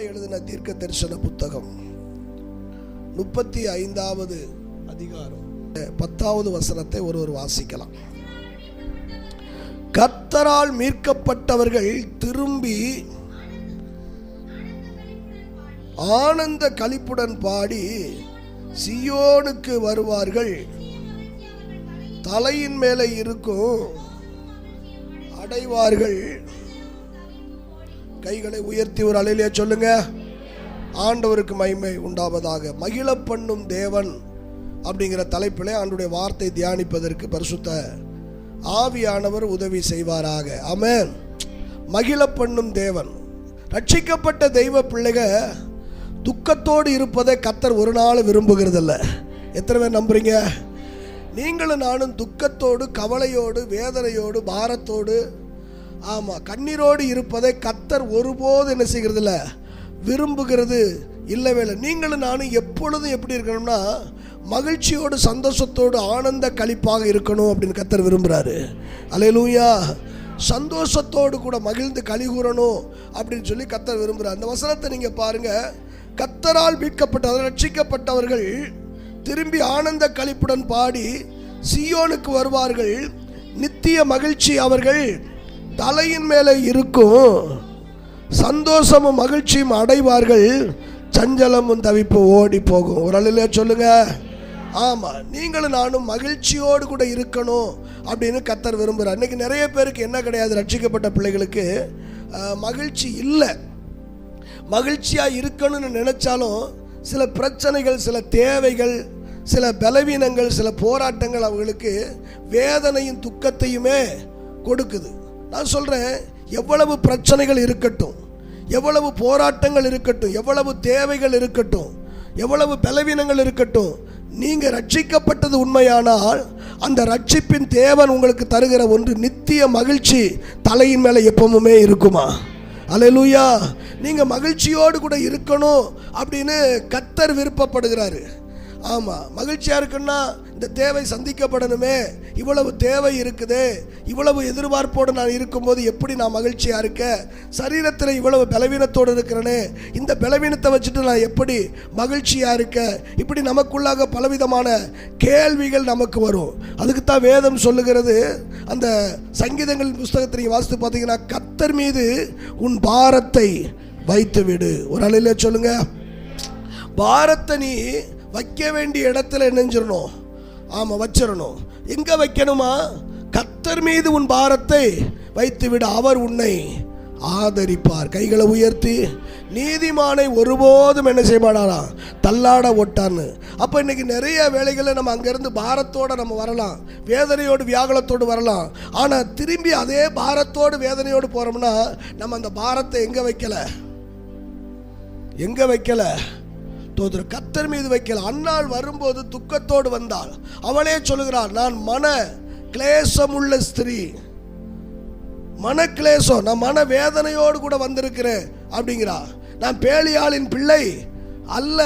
எழுதின தீர்க்க தரிசன புத்தகம் 35வது அதிகாரம் 10வது வசனத்தை ஒருவர் வாசிக்கலாம். கர்த்தரால் மீட்கப்பட்டவர்கள் திரும்பி ஆனந்த களிப்புடன் பாடி சியோனுக்கு வருவார்கள். தலையின் மேலே இருக்கும் அடைவார்கள். கைகளை உயர்த்தி ஒரு அல்லேலூயா சொல்லுங்க. ஆண்டவருக்கு மகிமை உண்டாவதாக. மகிழ பண்ணும் தேவன் அப்படிங்கிற தலைப்பிலே ஆண்டவருடைய வார்த்தை தியானிப்பதற்கு பரிசுத்த ஆவியானவர் உதவி செய்வாராக. ஆமென். மகிழ பண்ணும் தேவன். ரட்சிக்கப்பட்ட தெய்வ பிள்ளைகள் துக்கத்தோடு இருப்பதை கர்த்தர் ஒரு நாள் விரும்புகிறதில்ல. எத்தனை பேர் நம்புறீங்க? நீங்களும் நானும் துக்கத்தோடு, கவலையோடு, வேதனையோடு, பாரத்தோடு, கண்ணீரோடு இருப்பதை கர்த்தர் ஒருபோது என்ன செய்கிறதில்ல, விரும்புகிறது இல்லவே இல்லை. நீங்களும் நானும் எப்பொழுதும் எப்படி இருக்கணும்னா மகிழ்ச்சியோடு, சந்தோஷத்தோடு, ஆனந்த களிப்பாக இருக்கணும் அப்படின்னு கர்த்தர் விரும்புகிறாரு. அல்லேலூயா. சந்தோஷத்தோடு கூட மகிழ்ந்து களி கூறணும் அப்படின்னு சொல்லி கர்த்தர் விரும்புகிறார். அந்த வசனத்தை நீங்கள் பாருங்கள். கர்த்தரால் மீட்கப்பட்டவர்கள், ரட்சிக்கப்பட்டவர்கள் திரும்பி ஆனந்த களிப்புடன் பாடி சியோனுக்கு வருவார்கள். நித்திய மகிழ்ச்சி அவர்கள் தலையின் மேலே இருக்கும். சந்தோஷமும் மகிழ்ச்சியும் அடைவார்கள். சஞ்சலமும் தவிப்பு ஓடி போகும். ஒரு அல்லேலூயா சொல்லுங்க. ஆமாம், நீங்களும் நானும் மகிழ்ச்சியோடு கூட இருக்கணும் அப்படின்னு கர்த்தர் விரும்புகிறார். இன்றைக்கி நிறைய பேருக்கு என்ன கிடையாது, ரட்சிக்கப்பட்ட பிள்ளைகளுக்கு மகிழ்ச்சி இல்லை. மகிழ்ச்சியாக இருக்கணும்னு நினச்சாலும் சில பிரச்சனைகள், சில தேவைகள், சில பலவீனங்கள், சில போராட்டங்கள் அவங்களுக்கு வேதனையும் துக்கத்தையுமே கொடுக்குது. நான் சொல்கிறேன், எவ்வளவு பிரச்சனைகள் இருக்கட்டும், எவ்வளவு போராட்டங்கள் இருக்கட்டும், எவ்வளவு தேவைகள் இருக்கட்டும், எவ்வளவு பலவீனங்கள் இருக்கட்டும், நீங்கள் ரட்சிக்கப்பட்டது உண்மையானால் அந்த ரட்சிப்பின் தேவன் உங்களுக்கு தருகிற ஒன்று நித்திய மகிழ்ச்சி தலையின் மேலே எப்பவுமே இருக்குமா? அல்லேலூயா. நீங்கள் மகிழ்ச்சியோடு கூட இருக்கணும் அப்படின்னு கர்த்தர் விருப்பப்படுகிறாரு. ஆமாம், மகிழ்ச்சியாக இருக்குன்னா இந்த தேவை சந்திக்கப்படணுமே, இவ்வளவு தேவை இருக்குதே, இவ்வளவு எதிர்பார்ப்போடு நான் இருக்கும்போது எப்படி நான் மகிழ்ச்சியாக இருக்க? சரீரத்தில் இவ்வளவு பலவீனத்தோடு இருக்கிறேனே, இந்த பலவீனத்தை வச்சுட்டு நான் எப்படி மகிழ்ச்சியாக இருக்க? இப்படி நமக்குள்ளாக பலவிதமான கேள்விகள் நமக்கு வரும். அதுக்கு தான் வேதம் சொல்லுகிறது. அந்த சங்கீதங்கள் புஸ்தகத்தை நீங்கள் வாசித்து பார்த்தீங்கன்னா, கர்த்தர் மீது உன் பாரத்தை வைத்து விடு. ஒரு அல்லேலூயா சொல்லுங்க. பாரத்தை நீ வைக்க வேண்டிய இடத்துல என்னஞ்சிடணும், வச்சிடணும். எங்கே வைக்கணுமா? கர்த்தர் மீது உன் பாரத்தை வைத்து விட, அவர் உன்னை ஆதரிப்பார். கைகளை உயர்த்தி. நீதிமானை ஒருபோதும் என்ன செய்ய மாட்டாராம், தள்ளாட ஓட்டான்னு. அப்போ இன்னைக்கு நிறைய வேலைகளை நம்ம அங்கேருந்து பாரத்தோடு நம்ம வரலாம், வேதனையோடு வியாகுலத்தோடு வரலாம். ஆனால் திரும்பி அதே பாரத்தோடு வேதனையோடு போகிறோம்னா நம்ம அந்த பாரத்தை எங்கே வைக்கல? கர்த்தர் மீது வைக்கல. அன்னாள் வரும்போது துக்கத்தோடு வந்தாள். அவளே சொல்லுகிறாள், நான் மன கிளேசம் உள்ள ஸ்திரீ, மன கிளேசம், நான் மன வேதனையோடு கூட வந்திருக்கிறேன் அப்படிங்கிறா. நான் பேலியாளின் பிள்ளை அல்ல,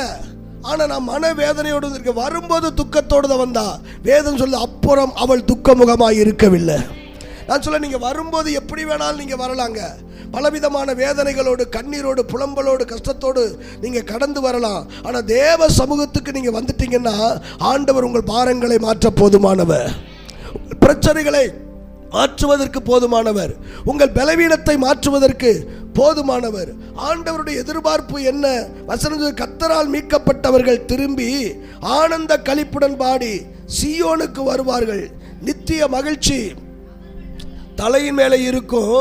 ஆனால் நான் மன வேதனையோடு வந்திருக்கேன். வரும்போது துக்கத்தோடு தான் வந்தா. வேதம் சொல்ல, அப்புறம் அவள் துக்கமுகமாக இருக்கவில்லை. நான் சொல்ல, நீங்கள் வரும்போது எப்படி வேணாலும் நீங்கள் வரலாங்க. பலவிதமான வேதனைகளோடு, கண்ணீரோடு, புலம்பலோடு, கஷ்டத்தோடு நீங்கள் கடந்து வரலாம். ஆனால் தேவ சமூகத்துக்கு நீங்கள் வந்துட்டீங்கன்னா ஆண்டவர் உங்கள் பாரங்களை மாற்ற போதுமானவர், பிரச்சனைகளை மாற்றுவதற்கு போதுமானவர், உங்கள் பலவீனத்தை மாற்றுவதற்கு போதுமானவர். ஆண்டவருடைய எதிர்பார்ப்பு என்ன? வசனம், கர்த்தரால் மீட்கப்பட்டவர்கள் திரும்பி ஆனந்த களிப்புடன் பாடி சியோனுக்கு வருவார்கள். நித்திய மகிழ்ச்சி தலையின் மேலே இருக்கும்.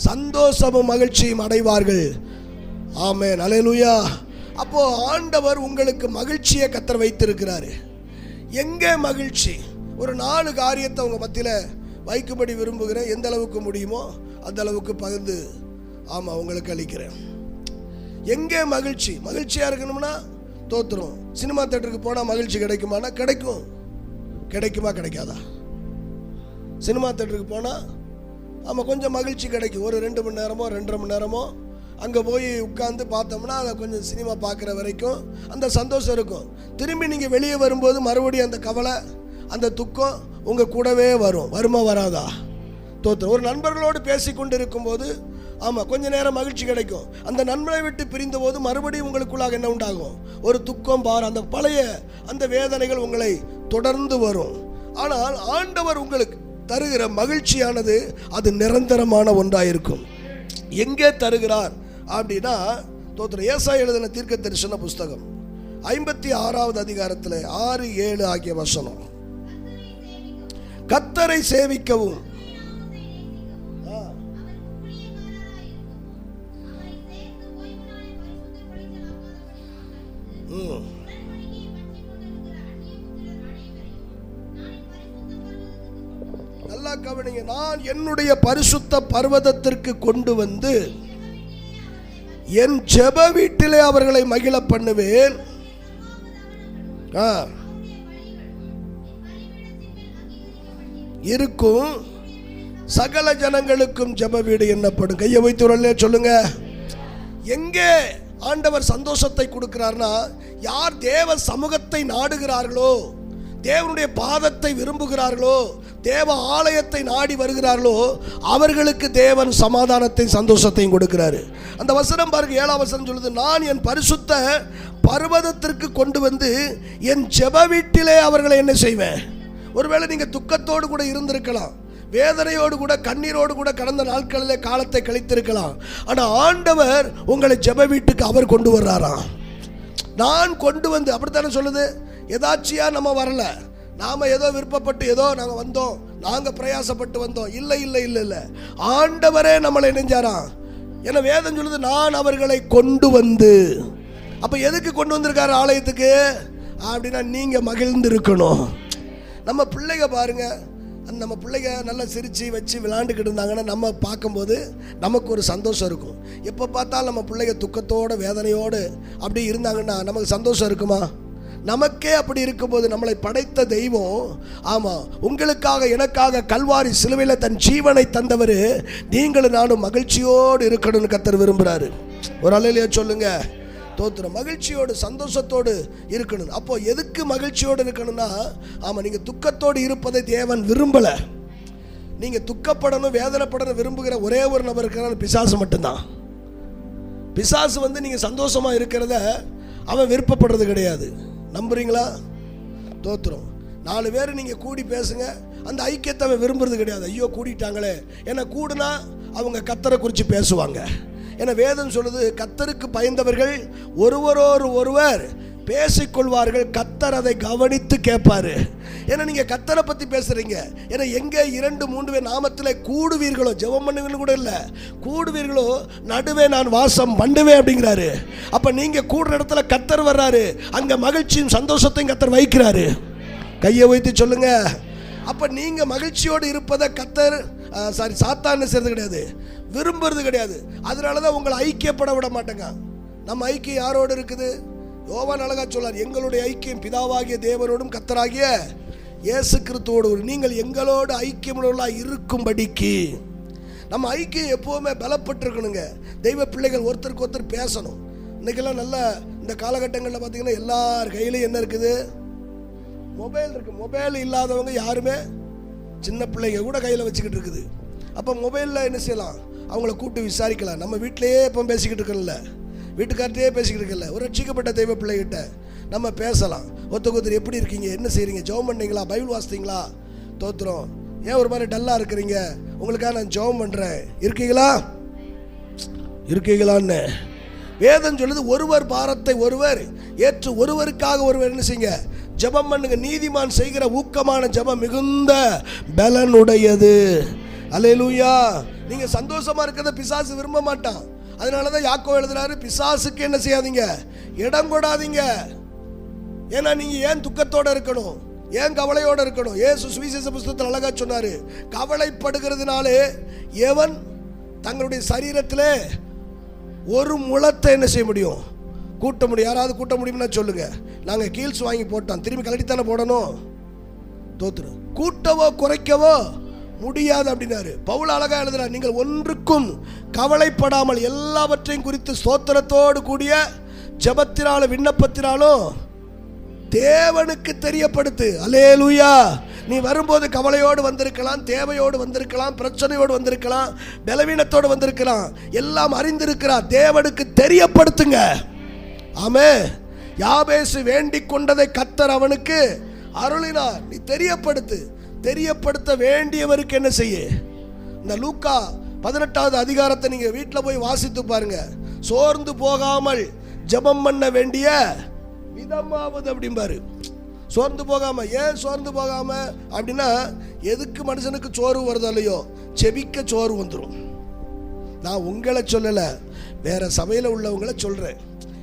சந்தோஷமும் மகிழ்ச்சியும் அடைவார்கள். ஆமென். அல்லேலூயா. அப்போ ஆண்டவர் உங்களுக்கு மகிழ்ச்சியை கர்த்தர் வைத்திருக்கிறாரு. எங்கே மகிழ்ச்சி? ஒரு 4 காரியத்தை உங்க மத்தியில் வைக்கும்படி விரும்புகிறேன். எந்த அளவுக்கு முடியுமோ அந்த அளவுக்கு பகிர்ந்து உங்களுக்கு அளிக்கிறேன். எங்கே மகிழ்ச்சி? மகிழ்ச்சியாக இருக்கணும்னா தோத்துரும். சினிமா தேட்டருக்கு போனால் மகிழ்ச்சி கிடைக்குமானா கிடைக்கும். கிடைக்குமா கிடைக்காதா? சினிமா தேட்டருக்கு போனால் கொஞ்சம் மகிழ்ச்சி கிடைக்கும். ஒரு 2 மணி நேரமோ 2.5 மணி நேரமோ அங்கே போய் உட்காந்து பார்த்தோம்னா அதை கொஞ்சம் சினிமா பார்க்குற வரைக்கும் அந்த சந்தோஷம் இருக்கும். திரும்பி நீங்கள் வெளியே வரும்போது மறுபடியும் அந்த கவலை, அந்த துக்கம் உங்கள் கூடவே வரும். வருமா வராதா? தோற்று. ஒரு நண்பர்களோடு பேசி கொண்டு இருக்கும்போது ஆமாம், கொஞ்ச நேரம் மகிழ்ச்சி கிடைக்கும். அந்த நண்பனை விட்டு பிரிந்த போது மறுபடியும் உங்களுக்குள்ளாக என்ன உண்டாகும்? ஒரு துக்கம், பாரம், அந்த பழைய அந்த வேதனைகள் உங்களை தொடர்ந்து வரும். ஆனால் ஆண்டவர் உங்களுக்கு தருகிற மகிழ்ச்சியானது அது நிரந்தரமான ஒன்றாயிருக்கும். எங்கே தருகிறார் அப்படின்னா, தோத்திரம் ஏசாயா எழுதின தீர்க்க தரிசன புஸ்தகம் 56வது அதிகாரத்தில் 6, 7 ஆகிய வசனம். கர்த்தரை சேவிக்கவும் நல்லா கவனிங்க. நான் என்னுடைய பரிசுத்த பர்வதத்திற்கு கொண்டு வந்து என் ஜெப வீட்டிலே அவர்களை மகிழ பண்ணுவேன். இருக்கும் சகல ஜனங்களுக்கும் ஜெப வீடு என்னப்படும். கையை வைத்து சொல்லுங்க. எங்கே ஆண்டவர் சந்தோஷத்தை கொடுக்கிறார்னா, யார் தேவ சமூகத்தை நாடுகிறார்களோ, தேவனுடைய பாதத்தை விரும்புகிறார்களோ, தேவ ஆலயத்தை நாடி வருகிறார்களோ, அவர்களுக்கு தேவன் சமாதானத்தையும் சந்தோஷத்தையும் கொடுக்கிறாரு. அந்த வசனம் பாருங்க, 7ஆம் வசனம் சொல்லுது, நான் என் பரிசுத்த பர்வதத்திற்கு கொண்டு வந்து என் ஜெப வீட்டிலே அவர்களை என்ன செய்வேன். ஒருவேளை நீங்க துக்கத்தோடு கூட இருந்திருக்கலாம், வேதனையோடு கூட கண்ணீரோடு கூட கடந்த நாட்களிலே காலத்தை கழித்திருக்கலாம். ஆனால் ஆண்டவர் உங்களை ஜெப வீட்டுக்கு அவர் கொண்டு வர்றாராம். நான் கொண்டு வந்து, அப்படித்தானே சொல்லுது. எதாச்சியா நம்ம வரல, நாம ஏதோ விருப்பப்பட்டு ஏதோ நாங்கள் வந்தோம், நாங்கள் பிரயாசப்பட்டு வந்தோம். இல்லை இல்லை இல்லை இல்லை, ஆண்டவரே நம்மளை நெஞ்சாராம். ஏன்னா வேதம் சொல்லுது, நான் அவர்களை கொண்டு வந்து. அப்போ எதுக்கு கொண்டு வந்திருக்காரு ஆலயத்துக்கு அப்படின்னா, நீங்கள் மகிழ்ந்து இருக்கணும். நம்ம பிள்ளைங்க பாருங்க, நம்ம பிள்ளைங்க நல்லா சிரித்து வச்சு விளையாண்டுக்கிட்டு இருந்தாங்கன்னா நம்ம பார்க்கும்போது நமக்கு ஒரு சந்தோஷம் இருக்கும். எப்போ பார்த்தாலும் நம்ம பிள்ளைங்க துக்கத்தோடு வேதனையோடு அப்படி இருந்தாங்கன்னா நமக்கு சந்தோஷம் இருக்குமா? நமக்கே அப்படி இருக்கும்போது நம்மளை படைத்த தெய்வம், ஆமாம், உங்களுக்காக எனக்காக கல்வாரி சிலுவையில் தன் ஜீவனை தந்தவர், நீங்களும் நானும் மகிழ்ச்சியோடு இருக்கணும்னு கர்த்தர் விரும்புகிறாரு. ஒரு அல்லேலூயா சொல்லுங்க. தோத்திரம். மகிழ்ச்சியோடு சந்தோஷத்தோடு இருக்கணும். அப்போ எதுக்கு மகிழ்ச்சியோடு இருக்கணும்னா, ஆமாம், நீங்கள் துக்கத்தோடு இருப்பதை தேவன் விரும்பலை. நீங்கள் துக்கப்படணும் வேதனைப்படணும் விரும்புகிற ஒரே ஒரு நபர் இருக்கிறான், பிசாசு மட்டும்தான். பிசாசு நீங்கள் சந்தோஷமாக இருக்கிறத அவன் விருப்பப்படுறது கிடையாது. நம்புறீங்களா? தோத்திரம். 4 பேர் நீங்கள் கூடி பேசுங்க, அந்த ஐக்கியத்தை அவன் விரும்புறது கிடையாது. ஐயோ கூடிட்டாங்களே, ஏன்னா கூடுனா அவங்க கர்த்தரை குறித்து பேசுவாங்க. ஏன்னா வேதம் சொல்லுது, கர்த்தருக்கு பயந்தவர்கள் ஒருவரோடு ஒருவர் பேசிக்கொள்வார்கள், கர்த்தர் அதை கவனித்து கேட்பாரு. ஏன்னா நீங்கள் கர்த்தரை பற்றி பேசுகிறீங்க. ஏன்னா எங்கே 2, 3 பேர் நாமத்தில் கூடுவீர்களோ, ஜெபம் பண்ணுவீங்கன்னு கூட இல்லை, கூடுவீர்களோ நடுவே நான் வாசம் பண்ணுவேன் அப்படிங்கிறாரு. அப்போ நீங்கள் கூடுற இடத்துல கர்த்தர் வர்றாரு, அங்கே மகிழ்ச்சியும் சந்தோஷத்தையும் கர்த்தர் வைக்கிறாரு. கையை வைத்து சொல்லுங்க. அப்போ நீங்கள் மகிழ்ச்சியோடு இருப்பதை கர்த்தர் சாத்தான் செய்கிறது கிடையாது, விரும்புறது கிடையாது. அதனால தான் உங்களை ஐக்கியப்பட விட மாட்டேங்க. நம்ம ஐக்கியம் யாரோடு இருக்குது? யோவான் அழகா சொல்லார், எங்களுடைய ஐக்கியம் பிதாவாகிய தேவனோடும் கர்த்தராகிய இயேசு கிறிஸ்துவோடு. நீங்கள் எங்களோடு ஐக்கியமுள்ளவர்களாக இருக்கும்படிக்கு நம்ம ஐக்கியம் எப்போவுமே பலப்பட்டிருக்கணுங்க. தெய்வ பிள்ளைகள் ஒருத்தருக்கு ஒருத்தர் பேசணும். இன்றைக்கெல்லாம் நல்ல இந்த காலகட்டங்களில் பார்த்தீங்கன்னா எல்லார் கையிலையும் என்ன இருக்குது? மொபைல் இருக்குது. மொபைல் இல்லாதவங்க யாருமே, சின்ன பிள்ளைங்க கூட கையில் வச்சுக்கிட்டு இருக்குது. அப்போ மொபைலில் என்ன செய்யலாம்? அவங்கள கூப்பிட்டு விசாரிக்கலாம். நம்ம வீட்டிலையே இப்போ பேசிக்கிட்டு இருக்கல, வீட்டுக்கார்ட்டே பேசிக்கிட்டு இருக்கல, ஒரு ரட்சிக்கப்பட்ட தெய்வ பிள்ளைகிட்ட நம்ம பேசலாம். ஒருத்தர் எப்படி இருக்கீங்க, என்ன செய்கிறீங்க, ஜெபம் பண்ணீங்களா, பைபிள் வாசித்தீங்களா? தோத்திரம். ஏன் ஒரு மாதிரி டல்லாக இருக்கிறீங்க, உங்களுக்காக நான் ஜெபம் பண்ணுறேன், இருக்கீங்களான்னு வேதம் சொல்லுது. ஒருவர் பாரத்தை ஒருவர் ஏற்று ஒருவருக்காக ஒருவர் என்ன செய்யுங்க, ஜெபம் பண்ணுங்க. நீதிமான் செய்கிற ஊக்கமான ஜெபம் மிகுந்த பலனுடையது. அல்லேலூயா. நீங்க சந்தோஷமா இருக்கிறத பிசாசு விரும்ப மாட்டான். அதனாலதான் யாக்கோபு எழுதுறாரு, பிசாசுக்கு என்ன செய்யாதீங்க, இடம் கொடாதீங்க. ஏன்னா நீங்க ஏன் துக்கத்தோட இருக்கணும், ஏன் கவலையோட இருக்கணும்? இயேசு சுவிசேஷ புஸ்தகத்தில் அழகா சொன்னாரு, கவலைப்படுகிறதுனாலே எவன் தங்களுடைய சரீரத்தில் ஒரு முழத்தை என்ன செய்ய முடியும், கூட்ட முடியும். யாராவது கூட்ட முடியும்னா சொல்லுங்க. நாங்கள் கீல்ஸ் வாங்கி போட்டோம், திரும்பி கழட்டித்தானே போடணும். தோத்துரு கூட்டவோ குறைக்கவோ முடியாது அப்படின்னாரு. பவுல் அழகா எழுதுறார், நீங்கள் ஒன்றுக்கும் கவலைப்படாமல் எல்லாவற்றையும் குறித்து ஸ்தோத்திரத்தோடு கூடிய ஜெபத்தினாலும் விண்ணப்பத்தினாலும் தேவனுக்கு தெரியப்படுத்து. அல்லேலூயா. நீ வரும்போது கவலையோடு வந்திருக்கலாம், தேவையோடு வந்திருக்கலாம், பிரச்சனையோடு வந்திருக்கலாம், பலவீனத்தோடு வந்திருக்கலாம். எல்லாம் அறிந்திருக்கிறார். தேவனுக்கு தெரியப்படுத்துங்க. ஆமென். யாபேசு வேண்டிக் கொண்டதை கர்த்தர் அவனுக்கு அருளினார். நீ தெரியப்படுத்து. தெரியப்படுத்த வேண்டியவருக்கு என்ன செய்ய? இந்த லூக்கா 18வது அதிகாரத்தை நீங்க வீட்டில் போய் வாசித்து பாருங்க. சோர்ந்து போகாமல் ஜெபம் பண்ண வேண்டிய விதமாவது அப்படிம்பாரு. சோர்ந்து போகாம. ஏன் சோர்ந்து போகாம அப்படின்னா, எதுக்கு மனுஷனுக்கு சோறு வருதோ இல்லையோ, செபிக்க சோறு வந்துடும். நான் உங்களை சொல்லல, வேற சபையில் உள்ளவங்களை சொல்றேன்.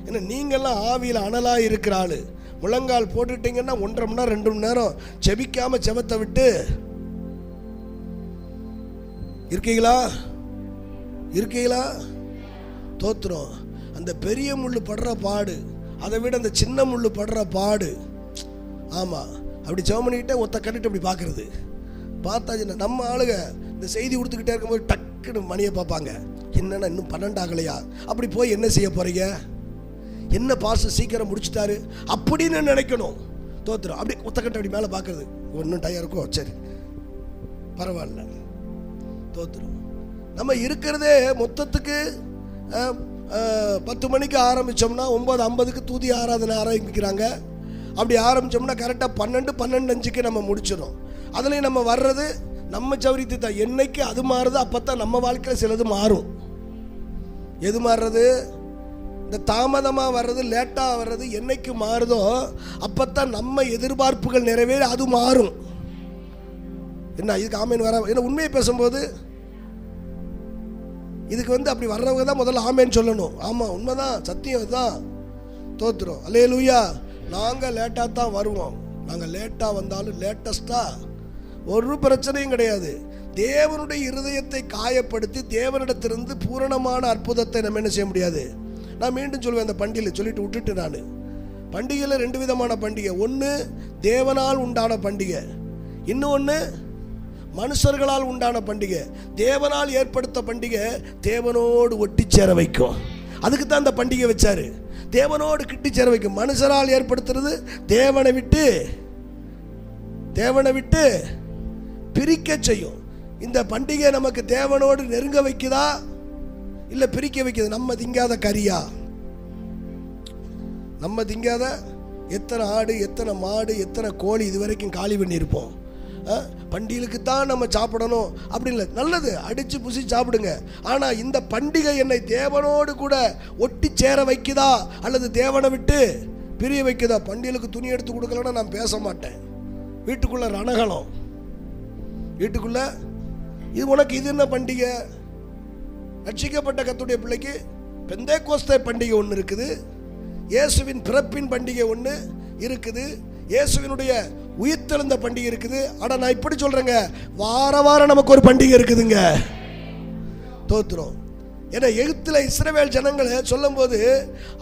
ஏன்னா நீங்கெல்லாம் ஆவியில் அனலா இருக்கிற ஆளு. முழங்கால் போட்டுட்டீங்கன்னா 1.5 மணி நேரம் 2 மணி நேரம் செபிக்காம செபத்தை விட்டு இருக்கீங்களா? இருக்கீங்களா? தோத்துறோம். அந்த பெரிய முள்ளு படுற பாடு அதை விட அந்த சின்ன முள்ளு படுற பாடு. ஆமாம், அப்படி ஜெபம் பண்ணிக்கிட்டே ஒத்த கட்டிட்டு அப்படி பார்க்குறது. பார்த்தாச்சுன்னா நம்ம ஆளுங்க இந்த செய்தி கொடுத்துக்கிட்டே இருக்கும்போது டக்குன்னு மணியை பார்ப்பாங்க. என்னென்னா இன்னும் 12 ஆகலையா? அப்படி போய் என்ன செய்ய போகிறீங்க? என்ன பாஸ்டர் சீக்கிரம் முடிச்சுட்டாரு அப்படின்னு நினைக்கணும். தோத்துறோம். அப்படி ஒத்தக்கட்டை அப்படி மேலே பார்க்குறது. ஒன்றும் டயம் இருக்கும், சரி பரவாயில்ல. தோத்துறோம். நம்ம இருக்கிறதே மொத்தத்துக்கு 10 மணிக்கு ஆரம்பித்தோம்னா 9:50க்கு தூதி ஆராதனை ஆரம்பிக்கிறாங்க. அப்படி ஆரம்பித்தோம்னா கரெக்டாக 12:05க்கு நம்ம முடிச்சிடும். அதுலேயும் நம்ம வர்றது நம்ம சௌரியத்தை தான். என்னைக்கு அது மாறுது அப்போ தான் நம்ம வாழ்க்கையில் சிலது மாறும். எது மாறுறது? இந்த தாமதமாக வர்றது, லேட்டாக வர்றது என்னைக்கு மாறுதோ அப்போ தான் நம்ம எதிர்பார்ப்புகள் நிறைவேறி அது மாறும். என்ன இதுக்கு ஆமேன் வர? ஏன்னா உண்மையை பேசும்போது இதுக்கு அப்படி வர்றவங்க தான் முதல்ல ஆமேன்னு சொல்லணும். ஆமாம், உண்மைதான், சத்தியம் இதுதான். தோத்துறோம். அல்லேலூயா. நாங்கள் லேட்டாக தான் வருவோம். நாங்கள் லேட்டாக வந்தாலும் லேட்டஸ்ட்டாக ஒரு பிரச்சனையும் கிடையாது. தேவனுடைய இருதயத்தை காயப்படுத்தி தேவனிடத்திலிருந்து பூரணமான அற்புதத்தை நம்ம என்ன செய்ய முடியாது. நான் மீண்டும் சொல்வேன், அந்த பண்டிகையில் சொல்லிட்டு விட்டுட்டு, நான் பண்டிகையில் 2 விதமான பண்டிகை. ஒன்று தேவனால் உண்டான பண்டிகை, இன்னொன்று மனுஷர்களால் உண்டான பண்டிகை. தேவனால் ஏற்படுத்த பண்டிகை தேவனோடு ஒட்டி சேர வைக்கும். அதுக்கு தான் அந்த பண்டிகை வச்சாரு. தேவனோடு கிட்டி சேர வைக்கும். மனுஷரால் ஏற்படுத்துறது தேவனை விட்டு பிரிக்க செய்யும். இந்த பண்டிகை நமக்கு தேவனோடு நெருங்க வைக்குதா இல்லை பிரிக்க வைக்குது? நம்ம திங்காத கறியா? நம்ம திங்காத எத்தனை ஆடு, எத்தனை மாடு, எத்தனை கோழி இது வரைக்கும் காலி பண்ணியிருப்போம். பண்டிகைக்கு தான் நம்ம சாப்பிடணும் அப்படின்னு இல்லை. நல்லது, அடித்து புசி சாப்பிடுங்க. ஆனால் இந்த பண்டிகை என்னை தேவனோடு கூட ஒட்டி சேர வைக்குதா அல்லது தேவனை விட்டு பிரிய வைக்குதா? பண்டிகைக்கு துணி எடுத்து கொடுக்கலன்னா நான் பேச மாட்டேன். வீட்டுக்குள்ள ரணகலம், வீட்டுக்குள்ள இது உனக்கு இது என்ன பண்டிகை? ரட்சிக்கப்பட்ட கர்த்தருடைய பிள்ளைக்கு பெந்தேகோஸ்தே பண்டிகை ஒன்று இருக்குது, இயேசுவின் பிறப்பின் பண்டிகை ஒன்று இருக்குது, இயேசுவினுடைய உயிர்த்தெழுந்த பண்டிகை இருக்குது. ஆனால் நான் இப்படி சொல்றேங்க, வார வாரம் நமக்கு ஒரு பண்டிகை இருக்குதுங்க. தோத்துறோம். ஏன்னா எகிப்தில் இஸ்ரவேல் ஜனங்களை சொல்லும் போது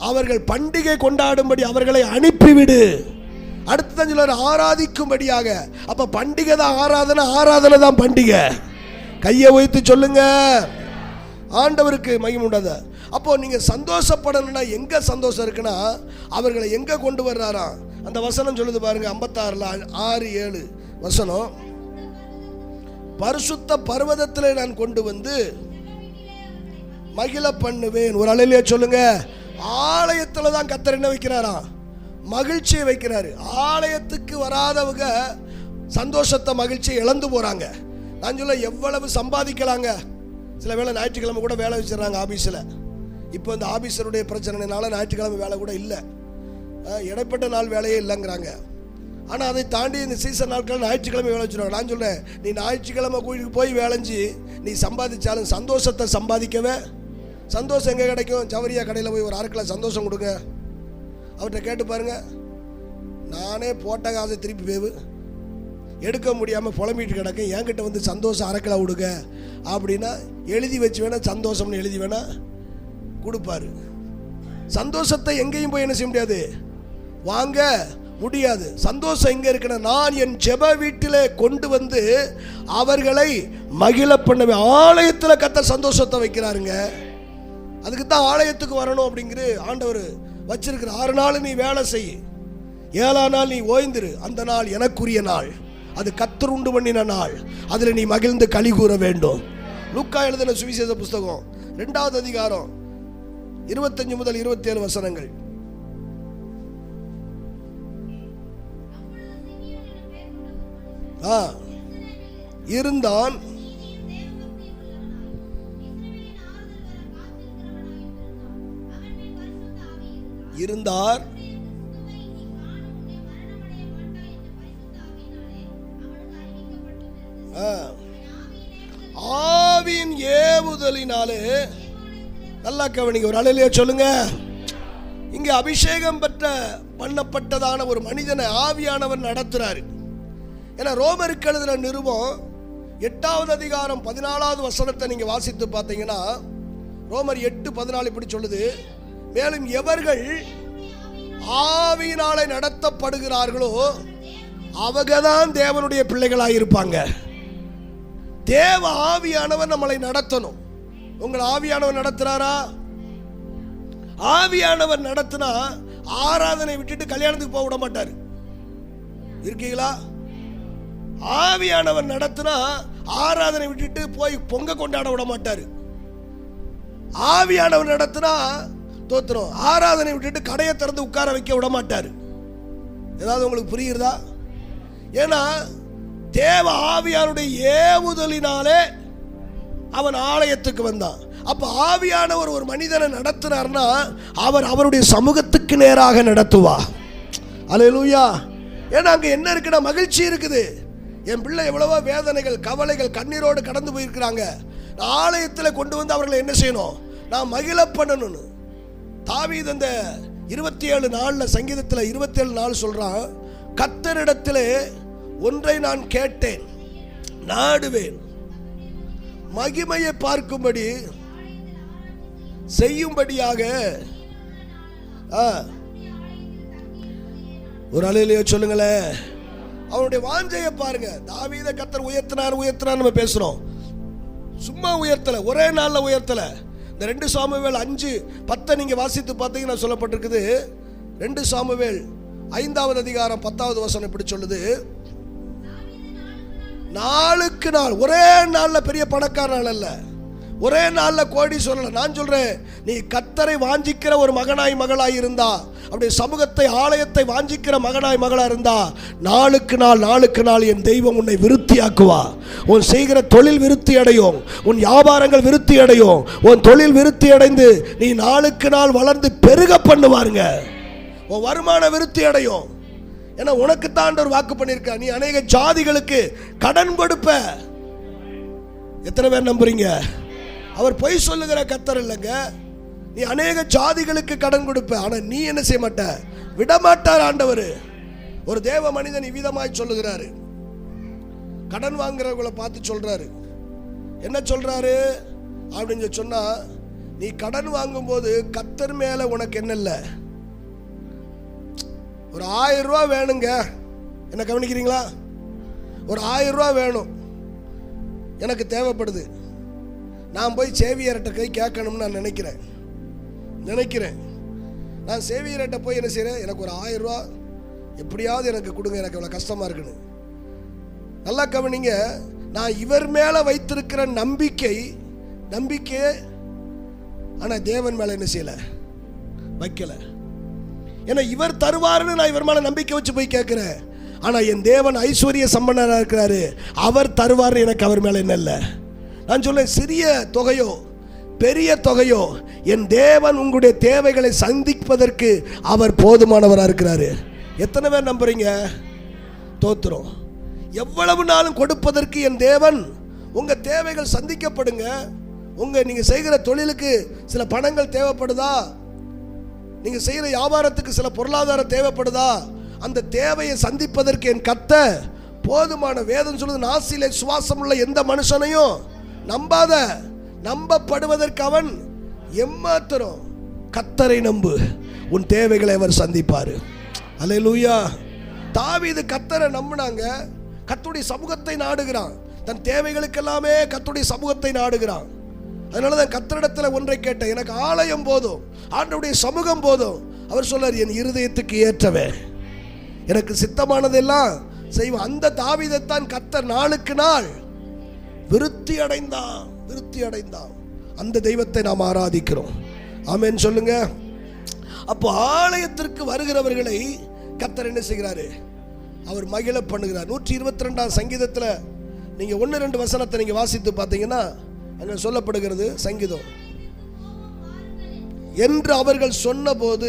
அவர்கள் பண்டிகை கொண்டாடும்படி அவர்களை அனுப்பிவிடு, அடுத்ததான் சொல்ல ஆராதிக்கும்படியாக. அப்ப பண்டிகை தான் ஆராதனை தான் பண்டிகை. கையை உயர்த்தி சொல்லுங்க, ஆண்டவருக்கு மகிமை உண்டாத. அப்போ நீங்க சந்தோஷப்படணும்னா எங்க சந்தோஷம் இருக்குன்னா அவர்களை எங்க கொண்டு வர்றாராம். அந்த வசனம் சொல்லுது பாருங்க, 56:6-7 வசனம். பரிசுத்த பர்வதத்தில் நான் கொண்டு வந்து மகிழ பண்ணுவேன். ஒரு அலையிலே சொல்லுங்க. ஆலயத்தில் தான் கர்த்தர் என்ன வைக்கிறாராம்? மகிழ்ச்சியை வைக்கிறாரு. ஆலயத்துக்கு வராதவங்க சந்தோஷத்தை மகிழ்ச்சியை இழந்து போறாங்க. நான் சொல்ல எவ்வளவு சம்பாதிக்கலாங்க. சில வேளை ஞாயிற்றுக்கிழமை கூட வேலை வச்சிடறாங்க ஆபீஸில். இப்போ இந்த ஆபீஸருடைய பிரச்சனைனால ஞாயிற்றுக்கிழமை வேலை கூட இல்லை, இடைப்பட்ட நாள் வேலையே இல்லைங்கிறாங்க. ஆனால் அதை தாண்டி இந்த சீசன் நாட்கள் ஞாயிற்றுக்கிழமை வேலை வச்சுருவாங்க. நான் சொல்கிறேன், நீ ஞாயிற்றுக்கிழமை கோயிலுக்கு போய் வேலைஞ்சி நீ சம்பாதிச்சாலும் சந்தோஷத்தை சம்பாதிக்கவே. சந்தோஷம் எங்கே கிடைக்கும்? ஜவரியா கடையில் போய் ஒரு 1/2 கிலோ சந்தோஷம் கொடுங்க. அவர்கிட்ட கேட்டு பாருங்க. நானே போட்ட காசை திருப்பி வேவு எடுக்க முடியாமல் புலம்பிட்டு கிடக்க, என்கிட்ட வந்து சந்தோஷம் 1/2 கிலோ கொடுங்க அப்படின்னா எழுதி வச்சு வேணா சந்தோஷம்னு எழுதி வேணா கொடுப்பாரு. சந்தோஷத்தை எங்கேயும் போய் என்ன செய்ய முடியாது, வாங்க முடியாது. சந்தோஷம் எங்க இருக்குன்னா, நான் என் ஜெப வீட்டிலே கொண்டு வந்து அவர்களை மகிழ பண்ணுவேன். ஆலயத்தில் கர்த்தர் சந்தோஷத்தை வைக்கிறாருங்க. அதுக்கு தான் ஆலயத்துக்கு வரணும் அப்படிங்கிற ஆண்டவர் வச்சிருக்கிற. 6 நாள் நீ வேலை செய், 7ஆம் நாள் நீ ஓய்ந்திரு, அந்த நாள் எனக்குரிய நாள். அது கர்த்தர் உண்டு பண்ணின நாள், அதில் நீ மகிழ்ந்து களி கூற வேண்டும். லூக்கா எழுதின சுவிசேஷ புஸ்தகம் 2வது அதிகாரம் 25 முதல் 27 வசனங்கள். இருந்தான், இருந்தார், ஆவியின் ஏவுதலினாலே. நல்லா கவனிங்க, ஒரு அல்லேலூயா சொல்லுங்க. இங்க அபிஷேகம் பண்ணப்பட்டதான ஒரு மனிதனை ஆவியானவர் நடத்துறாரு. ஏன்னா ரோமருக்கு எழுதின நிருபம் 8வது அதிகாரம் 14வது வசனத்தை நீங்க வாசித்து பார்த்தீங்கன்னா, ரோமர் 8:14 இப்படி சொல்லுது, மேலும் எவர்கள் ஆவியினாலே நடத்தப்படுகிறார்களோ அவங்கதான் தேவனுடைய பிள்ளைகளாக இருப்பாங்க. தேவ ஆவியானவர் நம்மளை நடத்தணும். உங்களை ஆவியானவர் நடத்துறாரா? ஆவியானவர் நடத்தினா ஆராதனை விட்டுட்டு கல்யாணத்துக்கு போக விட மாட்டார். இருக்கீங்களா? ஆவியானவர் நடத்தினா ஆராதனை விட்டுட்டு போய் பொங்க கொண்டாட விட மாட்டார். ஆவியானவர் நடத்தினா தோத்திரம் ஆராதனை விட்டுட்டு கடையை திறந்து உட்கார வைக்க விட மாட்டார். ஏதாவது உங்களுக்கு புரியுறதா? ஏன்னா தேவ ஆவியானுடைய ஏவுதலினாலே அவன் ஆலயத்துக்கு வந்தான். அப்ப ஆவியானவர் ஒரு மனிதனை நடத்துறார்னா அவர் அவருடைய சமூகத்துக்கு நேராக நடத்துவா. அல்லேலூயா. ஏன்னா அங்க என்ன இருக்குன்னா மகிழ்ச்சி இருக்குது. என் பிள்ளை எவ்வளவோ வேதனைகள், கவலைகள், கண்ணீரோடு கடந்து போயிருக்கிறாங்க. ஆலயத்தில் கொண்டு வந்து அவர்களை என்ன செய்யணும்? நான் மகிழ பண்ணணும். தாவீது அந்த 27:4 சங்கீதத்தில் 27:4 சொல்றான், கர்த்தரிடத்திலே ஒன்றை நான் கேட்டேன், நாடுவேன், மகிமையை பார்க்கும்படி செய்யும்படியாக. ஒரு அல்லேலூயா சொல்லுங்களேன். அவனுடைய வாஞ்சையை பாருங்க. தாவீதை கர்த்தர் உயர்த்தினார் நம்ம பேசுறோம். சும்மா உயர்த்தல, ஒரே நாள்ல உயர்த்தல. இந்த 2 சாமுவேல் 5:10 நீங்க வாசித்து பார்த்தீங்கன்னா சொல்லப்பட்டிருக்குது. 2 சாமுவேல் 5வது அதிகாரம் 10வது வசனம் இப்படி சொல்லுது, நாளுக்கு நாள், ஒரே நாள்ல பெரிய பணக்கார நாள் அல்ல, ஒரே நாள்ல கோடி சொல்லல. நான் சொல்றேன், நீ கர்த்தரை வாஞ்சிக்கிற ஒரு மகனாய் மகளாய் இருந்தா, அப்படியே சமூகத்தை ஆலயத்தை வாஞ்சிக்கிற மகனாய் மகளா இருந்தா, நாளுக்கு நாள் என் தெய்வம் உன்னை விருத்தியாக்குவா. உன் செய்கிற தொழில் விருத்தி அடையும், உன் வியாபாரங்கள் விருத்தி அடையும், உன் தொழில் விருத்தி அடைந்து நீ நாளுக்கு நாள் வளர்ந்து பெருக பண்ணுவாருங்க. உன் வருமான விருத்தி அடையும். ஏன்னா உனக்கு தான் ஒரு வாக்கு பண்ணியிருக்க, நீ அநேக ஜாதிகளுக்கு கடன் கொடுப்ப. எத்தனை பேர் நம்புறீங்க? அவர் பொய் சொல்லுகிற கர்த்தர் இல்லைங்க. நீ அநேக ஜாதிகளுக்கு கடன் கொடுப்ப, ஆனா நீ என்ன செய்ய மாட்ட, விடமாட்டார் ஆண்டவர். ஒரு தேவ மனிதன் இவ்விதமாய் சொல்லுகிறாரு, கடன் வாங்குறவங்களை பார்த்து சொல்றாரு. என்ன சொல்றாரு அப்படின்னு சொன்னா, நீ கடன் வாங்கும் போது கர்த்தர் மேல உனக்கு என்ன இல்லை, ஒரு 1000 ரூபா வேணுங்க, என்ன கவனிக்கிறீங்களா? ஒரு 1000 ரூபா வேணும், எனக்கு தேவைப்படுது. நான் போய் சேவியர்கிட்ட போய் கேட்கணும்னு நான் நினைக்கிறேன். நான் சேவியர்கிட்ட போய் என்ன செய்கிறேன், எனக்கு ஒரு 1000 ரூபா எப்படியாவது எனக்கு கொடுங்க, எனக்கு அவ்வளோ கஷ்டமாக இருக்குன்னு. நல்லா கவனிங்க, நான் இவர் மேலே வைத்திருக்கிற நம்பிக்கை ஆனால் தேவன் மேலே என்ன செய்யலை, வைக்கலை. ஏன்னா இவர் தருவாருன்னு நான் இவர் மேலே நம்பிக்கை வச்சு போய் கேட்குறேன். ஆனால் என் தேவன் ஐஸ்வர்ய சம்பன்னராக இருக்கிறாரு, அவர் தருவார், எனக்கு அவர் மேலே என்ன இல்லை. நான் சொல்லேன், சிறிய தொகையோ பெரிய தொகையோ என் தேவன் உங்களுடைய தேவைகளை சந்திப்பதற்கு அவர் போதுமானவராக இருக்கிறாரு. எத்தனை பேர் நம்புறீங்க? தோத்துறோம். எவ்வளவு நாளும் கொடுப்பதற்கு என் தேவன். உங்க தேவைகள் சந்திக்கப்படுங்க. நீங்க செய்கிற தொழிலுக்கு சில பணங்கள் தேவைப்படுதா, நீங்க செய்கிற வியாபாரத்துக்கு சில பொருளாதாரம் தேவைப்படுதா, அந்த தேவையை சந்திப்பதற்கு என் கர்த்தர் போதுமான. வேதம் சொல்லுது, நாசிலே சுவாசம் உள்ள எந்த மனுஷனையும் நம்பாத, நம்பப்படுவதற்கு அவன் எம்மாத்திரம். கர்த்தரை நம்பு, உன் தேவைகளை அவர் சந்திப்பாரு. அல்லேலூயா. தாவீது கர்த்தரை நம்பினாங்க, கர்த்தருடைய சமூகத்தை நாடுகிறான். தன் தேவைகளுக்கெல்லாமே கர்த்தருடைய சமூகத்தை நாடுகிறான். அதனால தான் கர்த்தரிடத்தில் ஒன்றை கேட்டேன், எனக்கு ஆலயம் போதும், ஆண்டவருடைய சமூகம் போதும். அவர் சொன்னார், என் இருதயத்துக்கு ஏற்றவே, எனக்கு சித்தமானதெல்லாம் செய்வான். அந்த தாவீதைத்தான் கர்த்தர் நாளுக்கு நாள் விருத்தி அடைந்தான். அந்த தெய்வத்தை நாம் ஆராதிக்கிறோம். ஆமென் சொல்லுங்க. அப்போ ஆலயத்திற்கு வருகிறவர்களை கர்த்தர் என்ன செய்கிறாரு? அவர் மகிழ பண்ணுகிறார். 122ஆம் சங்கீதத்தில் நீங்க 1-2 வசனத்தை நீங்க வாசித்து பார்த்தீங்கன்னா அங்க சொல்லப்படுகிறது, சங்கீதம் என்று அவர்கள் சொன்னபோது,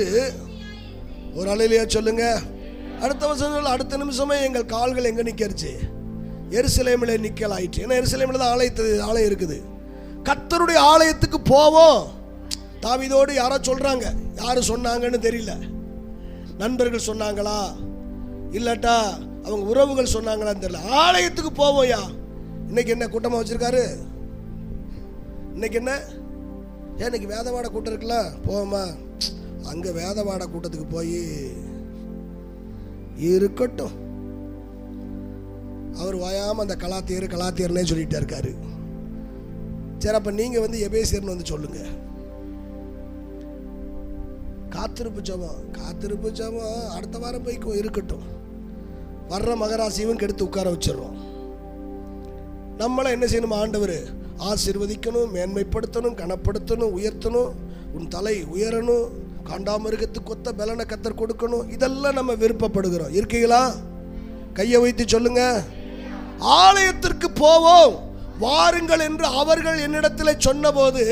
ஒரு அல்லேலூயா சொல்லுங்க. அடுத்த வசனம், அடுத்த நிமிஷமே எங்கள் கால்கள் எங்க நிற்கிறச்சு? எருசலேமிலே நிக்கல் ஆயிற்று. ஏன்னா எருசலேமில் தான் ஆலயம் இருக்குது. கர்த்தருடைய ஆலயத்துக்கு போவோம். தாவீதோடு யாரோ சொல்றாங்க, யாரு சொன்னாங்கன்னு தெரியல. நண்பர்கள் சொன்னாங்களா இல்லாட்டா அவங்க உறவுகள் சொன்னாங்களான்னு தெரியல. ஆலயத்துக்கு போவோம்யா. இன்னைக்கு என்ன கூட்டமா வச்சிருக்காரு? இன்னைக்கு என்ன? இன்னைக்கு வேதவாட கூட்டம் இருக்குல்ல, போவோமா? அங்க வேதவாட கூட்டத்துக்கு போய் இருக்கட்டும். அவர் வாயாம அந்த கலாத்தியர்னே சொல்லிட்டே இருக்காரு. சரி, அப்ப நீங்க வந்து எபேசியர்னு வந்து சொல்லுங்க. காத்திருப்பு ஜெபம் அடுத்த வாரம் போய் இருக்கட்டும். வர்ற மகராசியும் கெடுத்து உட்கார வச்சிடறோம். நம்மள என்ன செய்யணும்? ஆண்டவர் ஆசீர்வதிக்கணும், மேன்மைப்படுத்தணும், கனப்படுத்தணும், உயர்த்தணும். உன் தலை உயரணும், காண்டாமிருகத்துக்கு ஒத்த பலனை கர்த்தர் கொடுக்கணும். இதெல்லாம் நம்ம விருப்பப்படுகிறோம். இருக்கீங்களா? கையை வைத்து சொல்லுங்க. ஆலயத்திற்கு போவோம் வாருங்கள் என்று அவர்கள் என்னிடத்தில் சொன்னபோது,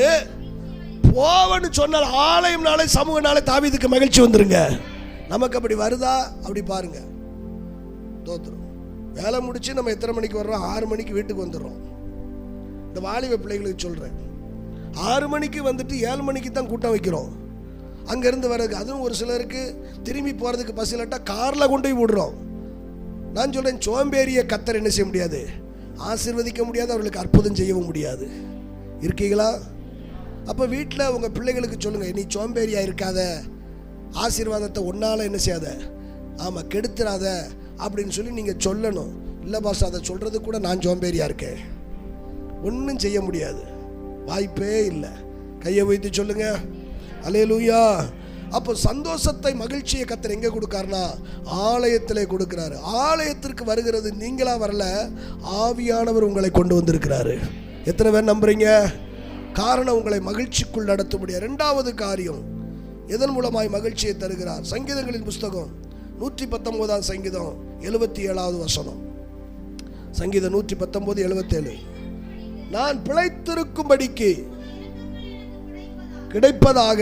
போவன்னு சொன்னால் ஆலயம் நாளை சமூக நாளை தாவீதுக்கு மகிழ்ச்சி வந்துருங்க. நமக்கு அப்படி வருதா? அப்படி பாருங்க. தோத்துரும். வேலை முடிச்சு நம்ம எத்தனை மணிக்கு வர்றோம்? 6 மணிக்கு வீட்டுக்கு வந்துடுறோம். இந்த வாலிப பிள்ளைகளுக்கு சொல்றேன், 6 மணிக்கு வந்துட்டு 7 மணிக்கு தான் கூட்டம் வைக்கிறோம். அங்கிருந்து வர்றதுக்கு, அதுவும் ஒரு சிலருக்கு திரும்பி போறதுக்கு பஸ் இல்லாட்டா கார்ல கொண்டு போய் விடுறோம். நான் சொல்றேன், சோம்பேறிய கர்த்தர் என்ன செய்ய முடியாது? ஆசீர்வதிக்க முடியாது, அவர்களுக்கு அற்புதம் செய்யவும் முடியாது. இருக்கீங்களா? அப்போ வீட்டில் உங்கள் பிள்ளைகளுக்கு சொல்லுங்கள், நீ சோம்பேறியாக இருக்காத, ஆசீர்வாதத்தை ஒன்றால் என்ன செய்யாத, ஆமாம் கெடுத்துடாத அப்படின்னு சொல்லி நீங்கள் சொல்லணும். இல்லை பாஸ், அதை சொல்கிறது கூட நான் சோம்பேறியாக இருக்கேன், ஒன்றும் செய்ய முடியாது, வாய்ப்பே இல்லை. கையை வைத்து சொல்லுங்க. அல்லேலூயா. அப்போ சந்தோஷத்தை, மகிழ்ச்சியை கர்த்தர் எங்கே கொடுக்காருனா ஆலயத்திலே கொடுக்கிறாரு. ஆலயத்திற்கு வருகிறது நீங்களா வரல, ஆவியானவர் உங்களை கொண்டு வந்திருக்கிறாரு. எத்தனை பேர் நம்புறீங்க? காரணம் உங்களை மகிழ்ச்சிக்குள் நடத்த முடியாது. 2வது காரியம், எதன் மூலமாய் மகிழ்ச்சியை தருகிறார்? சங்கீதங்களின் புஸ்தகம் 119ஆம் சங்கீதம் 77வது வசனம். சங்கீதம் 119:77. நான் பிழைத்திருக்கும்படிக்கு கிடைப்பதாக,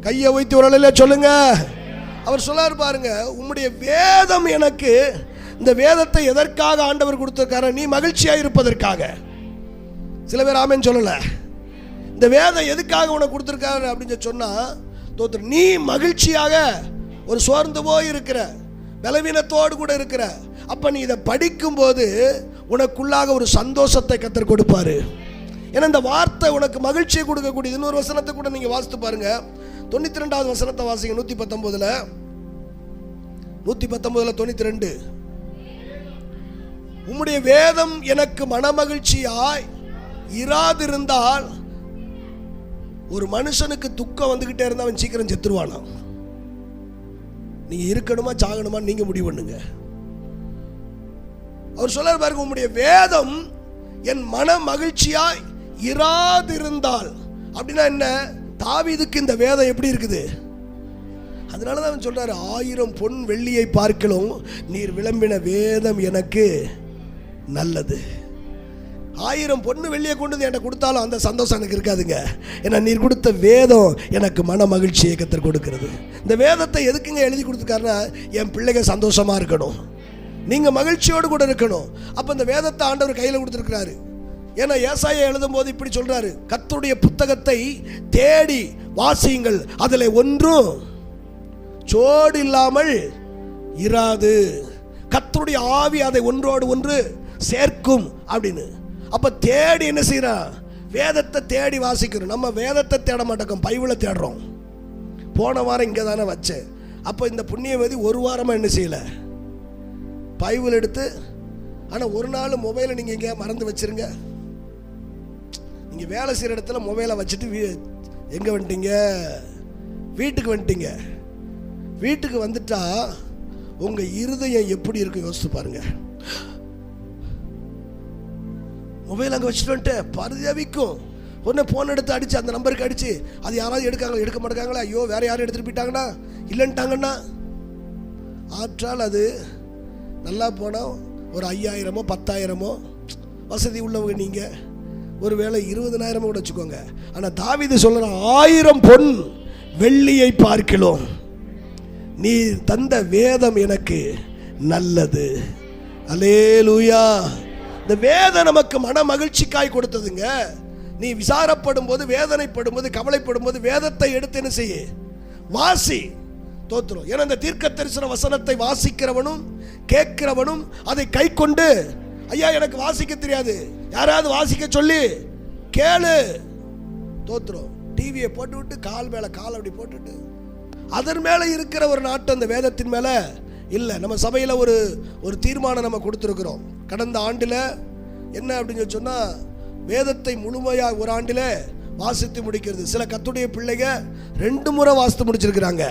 கையை வைத்து உரலில சொல்லுங்க. அவர் சொல்லார் பாருங்க, உம்முடைய வேதம் எனக்கு, இந்த வேதத்தை எதற்காக ஆண்டவர் கொடுத்திருக்காரு? நீ மகிழ்ச்சியா இருப்பதற்காக. சில பேர் ஆமென் சொல்லல. இந்த வேதம் எதுக்காக உனக்கு கொடுத்திருக்காரு அப்படின்னு சொன்னா, தோத்திரம், நீ மகிழ்ச்சியாக, ஒரு சோர்ந்து போய் இருக்கிற, பலவீனத்தோடு கூட இருக்கிற, அப்ப நீ இதை படிக்கும் போது உனக்குள்ளாக ஒரு சந்தோஷத்தை கர்த்தர் கொடுப்பாரு. ஏன்னா இந்த வார்த்தை உனக்கு மகிழ்ச்சியை கொடுக்கக்கூடியது. இன்னொரு வசனத்தை கூட நீங்க வாசித்து பாருங்க. 92வது வசனத்தை வாசிங்க. 119:92. உம்முடைய வேதம் எனக்கு மனமகிழ்ச்சியாய் இராதிருந்தால், ஒரு மனுஷனுக்கு துக்கம் வந்துகிட்டே இருந்தா அவன் சீக்கிரம் செத்துருவானா? நீங்க இருக்கணுமா சாகணுமா நீங்க முடிவு பண்ணுங்க. அவர் சொல்றாரு பாருங்க, உம்முடைய வேதம் என் மன மகிழ்ச்சியாய் இராதிருந்தால். அப்படின்னா என்ன? தாவீதுக்கு இந்த வேதம் எப்படி இருக்குது? அதனாலதான் அவன் சொல்றாரு, 1000 பொன் வெள்ளியை பார்க்கலாம் நீர் விளம்பின வேதம் எனக்கு நல்லது. 1000 பொண்ணு வெள்ளியை கொண்டு என்கிட்ட கொடுத்தாலும் அந்த சந்தோஷம் எனக்கு இருக்காதுங்க. ஏன்னா நீர் கொடுத்த வேதம் எனக்கு மன மகிழ்ச்சியை கர்த்தர் கொடுக்கிறது. இந்த வேதத்தை எதுக்குங்க எழுதி கொடுத்துருக்காருன்னா, என் பிள்ளைங்க சந்தோஷமா இருக்கணும், நீங்க மகிழ்ச்சியோடு கூட இருக்கணும். அப்ப இந்த வேதத்தை ஆண்டவர் கையில் கொடுத்துருக்கிறாரு. ஏன்னா ஏசாயா எழுதும் போது இப்படி சொல்றாரு, கர்த்தருடைய புத்தகத்தை தேடி வாசியுங்கள், அதில் ஒன்றும் சோடு இல்லாமல் இராது. கர்த்தருடைய ஆவி அதை ஒன்றோடு ஒன்று சேர்க்கும் அப்படின்னு. அப்ப தேடி என்ன செய்யறோம்? வேதத்தை தேடி வாசிக்கிறோம். நம்ம வேதத்தை தேட மாட்டோம், பைபிளை தேடுறோம். போன வாரம் இங்கே தானே வச்சேன். அப்போ இந்த புண்ணியவதி ஒரு வாரமாக என்ன செய்யல? பைபிள் எடுத்து. ஆனால் ஒரு நாள் மொபைலை நீங்கள் எங்கேயா மறந்து வச்சிருங்க. நீங்கள் வேலை செய்கிற இடத்துல மொபைலை வச்சுட்டு எங்கே வந்துட்டீங்க? வீட்டுக்கு வந்துட்டீங்க. வீட்டுக்கு வந்துட்டா உங்க இருதயம் எப்படி இருக்கு யோசித்து பாருங்க. மொபைல் அங்கே வச்சுட்டு பரிதவிக்கும். ஒன்று ஃபோன் எடுத்து அடிச்சு அந்த நம்பருக்கு அடிச்சு அது யாராவது எடுக்காங்களா, எடுக்க மாட்டேங்காங்களா, ஐயோ வேற யாரும் எடுத்துட்டு போயிட்டாங்கன்னா, இல்லைன்ட்டாங்கன்னா. ஆற்றால் அது நல்லா போனால் ஒரு 5000 10,000 வசதி உள்ளவங்க நீங்கள் ஒரு வேளை 20,000 கூட வச்சுக்கோங்க. ஆனால் தாவீது சொல்கிறான், 1000 பொன் வெள்ளியை பார்க்கிறோம், நீ தந்த வேதம் எனக்கு நல்லது. அல்லேலூயா. இந்த வேதம் நமக்கு மன மகிழ்ச்சிக்காய் கொடுத்ததுங்க. நீ விசாரப்படும் போது, வேதனைப்படும் போது, கவலைப்படும் போது வேதத்தை எடுத்து என்ன செய்ய, வாசி. தோத்துரும். ஏன்னா இந்த தீர்க்க தரிசன வசனத்தை வாசிக்கிறவனும் கேட்கிறவனும் அதை கை கொண்டு, ஐயா எனக்கு வாசிக்க தெரியாது, யாராவது வாசிக்க சொல்லி கேளு. தோத்துரும். டிவியை போட்டுவிட்டு கால் மேல கால் அப்படி போட்டுட்டு அதன் மேல இருக்கிற ஒரு நாட்டம் அந்த வேதத்தின் மேல இல்லை. நம்ம சபையில் ஒரு தீர்மானம் நம்ம கொடுத்துருக்குறோம். கடந்த ஆண்டில் என்ன அப்படின்னு சொன்னா, வேதத்தை முழுமையாக ஒரு ஆண்டில் வாசித்து முடிக்கிறது. சில கர்த்தருடைய பிள்ளைங்க 2 முறை வாசித்து முடிச்சிருக்கிறாங்க.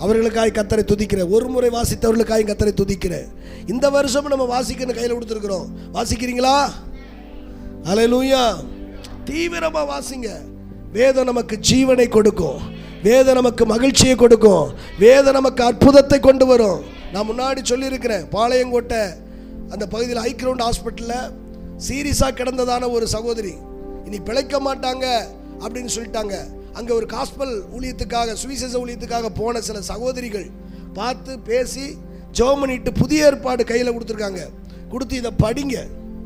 அவர்களுக்காக கர்த்தரை துதிக்கிறேன். 1 முறை வாசித்தவர்களுக்காக கர்த்தரை துதிக்கிறேன். இந்த வருஷம் நம்ம வாசிக்கணும் கையில் கொடுத்துருக்கிறோம். வாசிக்கிறீங்களா? அல்லேலூயா. தீவிரமா வாசிங்க. வேதம் நமக்கு ஜீவனை கொடுக்கும், வேதம் நமக்கு மகிழ்ச்சியை கொடுக்கும், வேதம் நமக்கு அற்புதத்தை கொண்டு வரும். நான் முன்னாடி சொல்லியிருக்கிறேன், பாளையங்கோட்டை அந்த பகுதியில் ஹைக்ரவுண்ட் ஹாஸ்பிட்டலில் சீரியஸாக கிடந்ததான ஒரு சகோதரி இனி பிழைக்க மாட்டாங்க அப்படின்னு சொல்லிட்டாங்க. அங்கே ஒரு காஸ்பல் ஊழியத்துக்காக, சுவிசேஷ ஊழியத்துக்காக போன சில சகோதரிகள் பார்த்து பேசி ஜெபம் பண்ணிட்டு புதிய ஏற்பாடு கையில் கொடுத்துருக்காங்க. கொடுத்து இதை படிங்க,